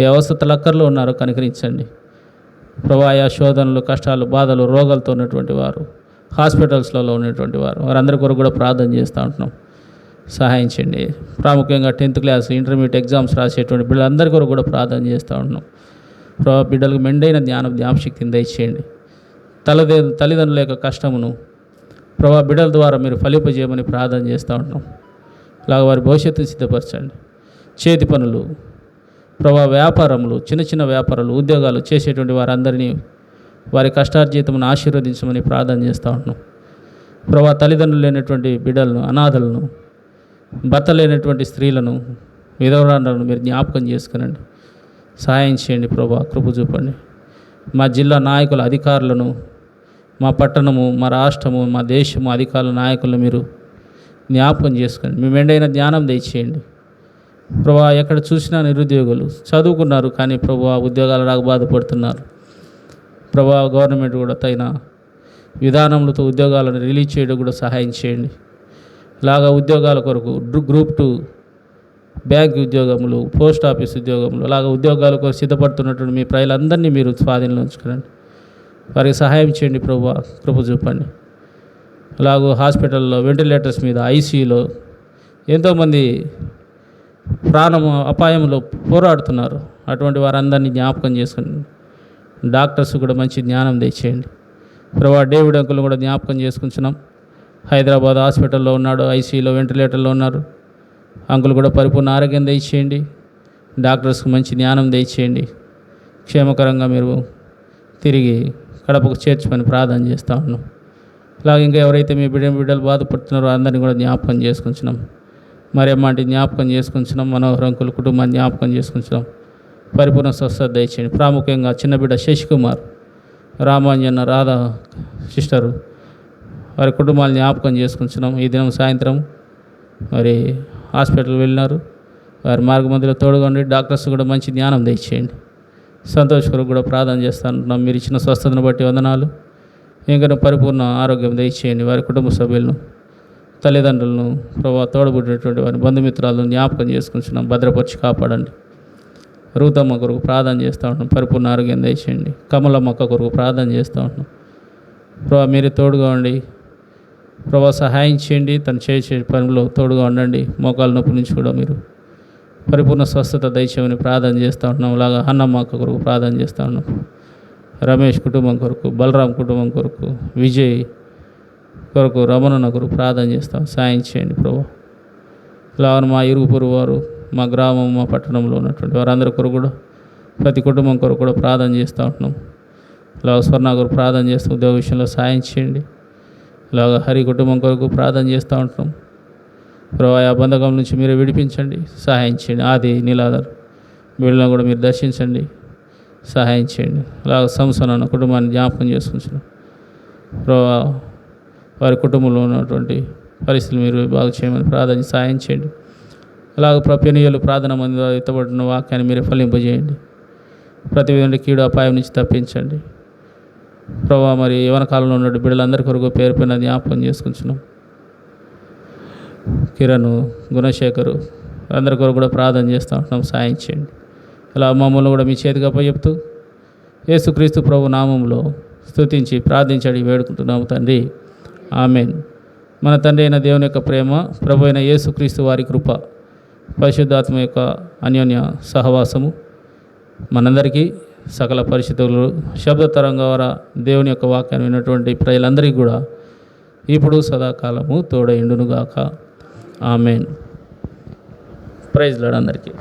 ఏ అవస్థలు అక్కర్లో ఉన్నారో కనికరించండి ప్రభా. ఆయా శోధనలు, కష్టాలు, బాధలు, రోగాలతో ఉన్నటువంటి వారు, హాస్పిటల్స్లలో ఉన్నటువంటి వారు, వారందరి కొరకు కూడా ప్రార్థన చేస్తూ ఉంటున్నాం. సహాయం చేయండి. ప్రాముఖ్యంగా 10th క్లాస్, ఇంటర్మీడియట్ ఎగ్జామ్స్ రాసేటువంటి బిడ్డలందరి కొరకు కూడా ప్రార్థన చేస్తూ ఉంటున్నాం ప్రభా. బిడ్డలకు మెండైన జ్ఞాపశక్తిని దయచేయండి. తల్లిదండ్రుల యొక్క కష్టమును ప్రభా బిడ్డల ద్వారా మీరు ఫలింపజేయమని ప్రార్థన చేస్తూ ఉంటున్నాం. అలాగే వారి భవిష్యత్తును సిద్ధపరచండి. చేతి పనులు ప్రభా, వ్యాపారములు, చిన్న చిన్న వ్యాపారాలు, ఉద్యోగాలు చేసేటువంటి వారందరినీ వారి కష్టార్జితమును ఆశీర్వదించమని ప్రార్థన చేస్తూ ఉంటున్నాం ప్రభా. తల్లిదండ్రులు లేనటువంటి బిడ్డలను, అనాథలను, భర్త లేనటువంటి స్త్రీలను, విధవరాలను మీరు జ్ఞాపకం చేసుకునండి. సహాయం చేయండి ప్రభా. కృప చూపండి. మా జిల్లా నాయకుల, అధికారులను, మా పట్టణము, మా రాష్ట్రము, మా దేశము అధికారుల నాయకులను మీరు జ్ఞాపకం చేసుకోండి. మీ మెండైన జ్ఞానం దయచేయండి ప్రభా. ఎక్కడ చూసినా నిరుద్యోగులు చదువుకున్నారు కానీ ప్రభా ఉద్యోగాలు రాక బాధపడుతున్నారు ప్రభా. గవర్నమెంట్ కూడా తగిన విధానములతో ఉద్యోగాలను రిలీజ్ చేయడం కూడా సహాయం చేయండి. ఇలాగా ఉద్యోగాల కొరకు గ్రూప్ 2 బ్యాంక్ ఉద్యోగములు, పోస్ట్ ఆఫీస్ ఉద్యోగములు, అలాగా ఉద్యోగాల కొరకు సిద్ధపడుతున్నటువంటి మీ ప్రజలందరినీ మీరు స్వాధీనంలో ఉంచుకోండి. వారికి సహాయం చేయండి ప్రభా. కృప చూపండి. అలాగూ హాస్పిటల్లో వెంటిలేటర్స్ మీద, ఐసీయూలో ఎంతోమంది ప్రాణము అపాయంలో పోరాడుతున్నారు. అటువంటి వారందరినీ జ్ఞాపకం చేసుకోండి. డాక్టర్స్ కూడా మంచి జ్ఞానం తెచ్చేయండి ప్రభా. డేవిడ్ అంకుల్ కూడా జ్ఞాపకం చేసుకుంటున్నాం. హైదరాబాద్ హాస్పిటల్లో ఉన్నాడు, ఐసీయూలో వెంటిలేటర్లో ఉన్నారు. అంకుల్ కూడా పరిపూర్ణ ఆరోగ్యం దయచేయండి. డాక్టర్స్కి మంచి జ్ఞానం దయచేయండి. క్షేమకరంగా మీరు తిరిగి కడపకు చేర్చుకొని ప్రార్థన చేస్తూ ఉన్నాం. అలాగే ఇంకా ఎవరైతే మీ బిడ్డలు బాధపడుతున్నారో అందరినీ కూడా జ్ఞాపకం చేసుకుంటున్నాం. మరి అమ్మాంటి జ్ఞాపకం చేసుకుంటున్నాం. మనోహర్ అంకుల్ కుటుంబాన్ని జ్ఞాపకం చేసుకుంటున్నాం. పరిపూర్ణ స్వస్థత దయచేయండి. ప్రాముఖ్యంగా చిన్న బిడ్డ శశికుమార్, రామాంజన్న, రాధా సిస్టరు, వారి కుటుంబాన్ని జ్ఞాపకం చేసుకుంటున్నాం. ఈ దినం సాయంత్రం మరి హాస్పిటల్ వెళ్ళినారు. వారి మార్గమధ్యలో తోడుగా ఉండి డాక్టర్స్ కూడా మంచి జ్ఞానం దయచేయండి. సంతోష్ కొరకు కూడా ప్రార్థన చేస్తాను. మీరు ఇచ్చిన స్వస్థతను బట్టి వందనాలు. ఇంకా పరిపూర్ణ ఆరోగ్యం దయచేయండి. వారి కుటుంబ సభ్యులను, తల్లిదండ్రులను ప్రభావ, తోడబుట్టినటువంటి వారి బంధుమిత్రాలను జ్ఞాపకం చేసుకుంటున్నాం. భద్రపరిచి కాపాడండి. రూతమ్మ కొరకు ప్రార్థన చేస్తూ ఉంటున్నాం. పరిపూర్ణ ఆరోగ్యం దయచేయండి. కమలమ్మ కొరకు ప్రార్థన చేస్తూ ఉంటున్నాం. ప్రభావ మీరే తోడుగా ఉండి ప్రభావ సహాయం చేయండి. తను చేసే పనిలో తోడుగా ఉండండి. మోకాల నొప్పి నుంచి కూడా మీరు పరిపూర్ణ స్వస్థత దయచేయమని ప్రార్థన చేస్తూ ఉంటున్నాం. అలాగా అన్నమ్మ కొరకు ప్రార్థన చేస్తూ ఉన్నాం. రమేష్ కుటుంబం కొరకు, బలరాం కుటుంబం కొరకు, విజయ్ కొరకు, రమణన్న కొరకు ప్రార్థన చేస్తాం. సాయం చేయండి ప్రభు. ఇలా మా ఇరుగు పొరుగు వారు, మా గ్రామం, మా పట్టణంలో ఉన్నటువంటి వారందరి కొరకు కూడా, ప్రతి కుటుంబం కొరకు కూడా ప్రార్థన చేస్తూ ఉంటున్నాం. ఇలాగ స్వర్ణ కొరకు ప్రార్థన చేస్తూ ఉద్యోగ విషయంలో సాయం చేయండి. ఇలాగ హరి కుటుంబం కొరకు ప్రార్థన చేస్తూ ఉంటున్నాం. ప్రభు ఆ బంధకం నుంచి మీరే విడిపించండి, సహాయం చేయండి. ఆది నీలాధర్ వీళ్ళని కూడా మీరు దర్శించండి, సహాయం చేయండి. అలాగ సంస్థ కుటుంబాన్ని జ్ఞాపకం చేసుకుంటున్నాం. ప్రభు వారి కుటుంబంలో ఉన్నటువంటి పరిస్థితులు మీరు బాగు చేయమని ప్రార్థన సహాయం చేయండి. అలాగ ప్రపేనియలు ప్రార్థన మంది ఎత్తబడిన వాక్యాన్ని మీరే ఫలింపజేయండి. ప్రతి విధంగా కీడు అపాయం నుంచి తప్పించండి ప్రభు. మరి యవన కాలంలో ఉన్న బిడ్డలందరి కొరకు పేరు పైన జ్ఞాపకం చేసుకుంటున్నాం. కిరణ్, గుణశేఖరు అందరి కొరకు కూడా ప్రార్థన చేస్తూ ఉంటున్నాం. సాయం చేయండి. అలా మమ్మల్ని కూడా మీ చేతికి అప్పచెప్తూ యేసుక్రీస్తు ప్రభు నామంలో స్తుతించి ప్రార్థించడి వేడుకుంటున్నాము తండ్రి. ఆమెన్. మన తండ్రి అయిన దేవుని యొక్క ప్రేమ, ప్రభు అయిన యేసుక్రీస్తు వారి కృప, పరిశుద్ధాత్మ యొక్క అన్యోన్య సహవాసము మనందరికీ, సకల పరిశుద్ధులు, శబ్ద తరంగం ద్వారా దేవుని యొక్క వాక్యాన్ని విన్నటువంటి ప్రజలందరికీ కూడా ఇప్పుడు సదాకాలము తోడైండునుగాక. ఆమెన్. ప్రైజ్ లార్డ్ అందరికీ.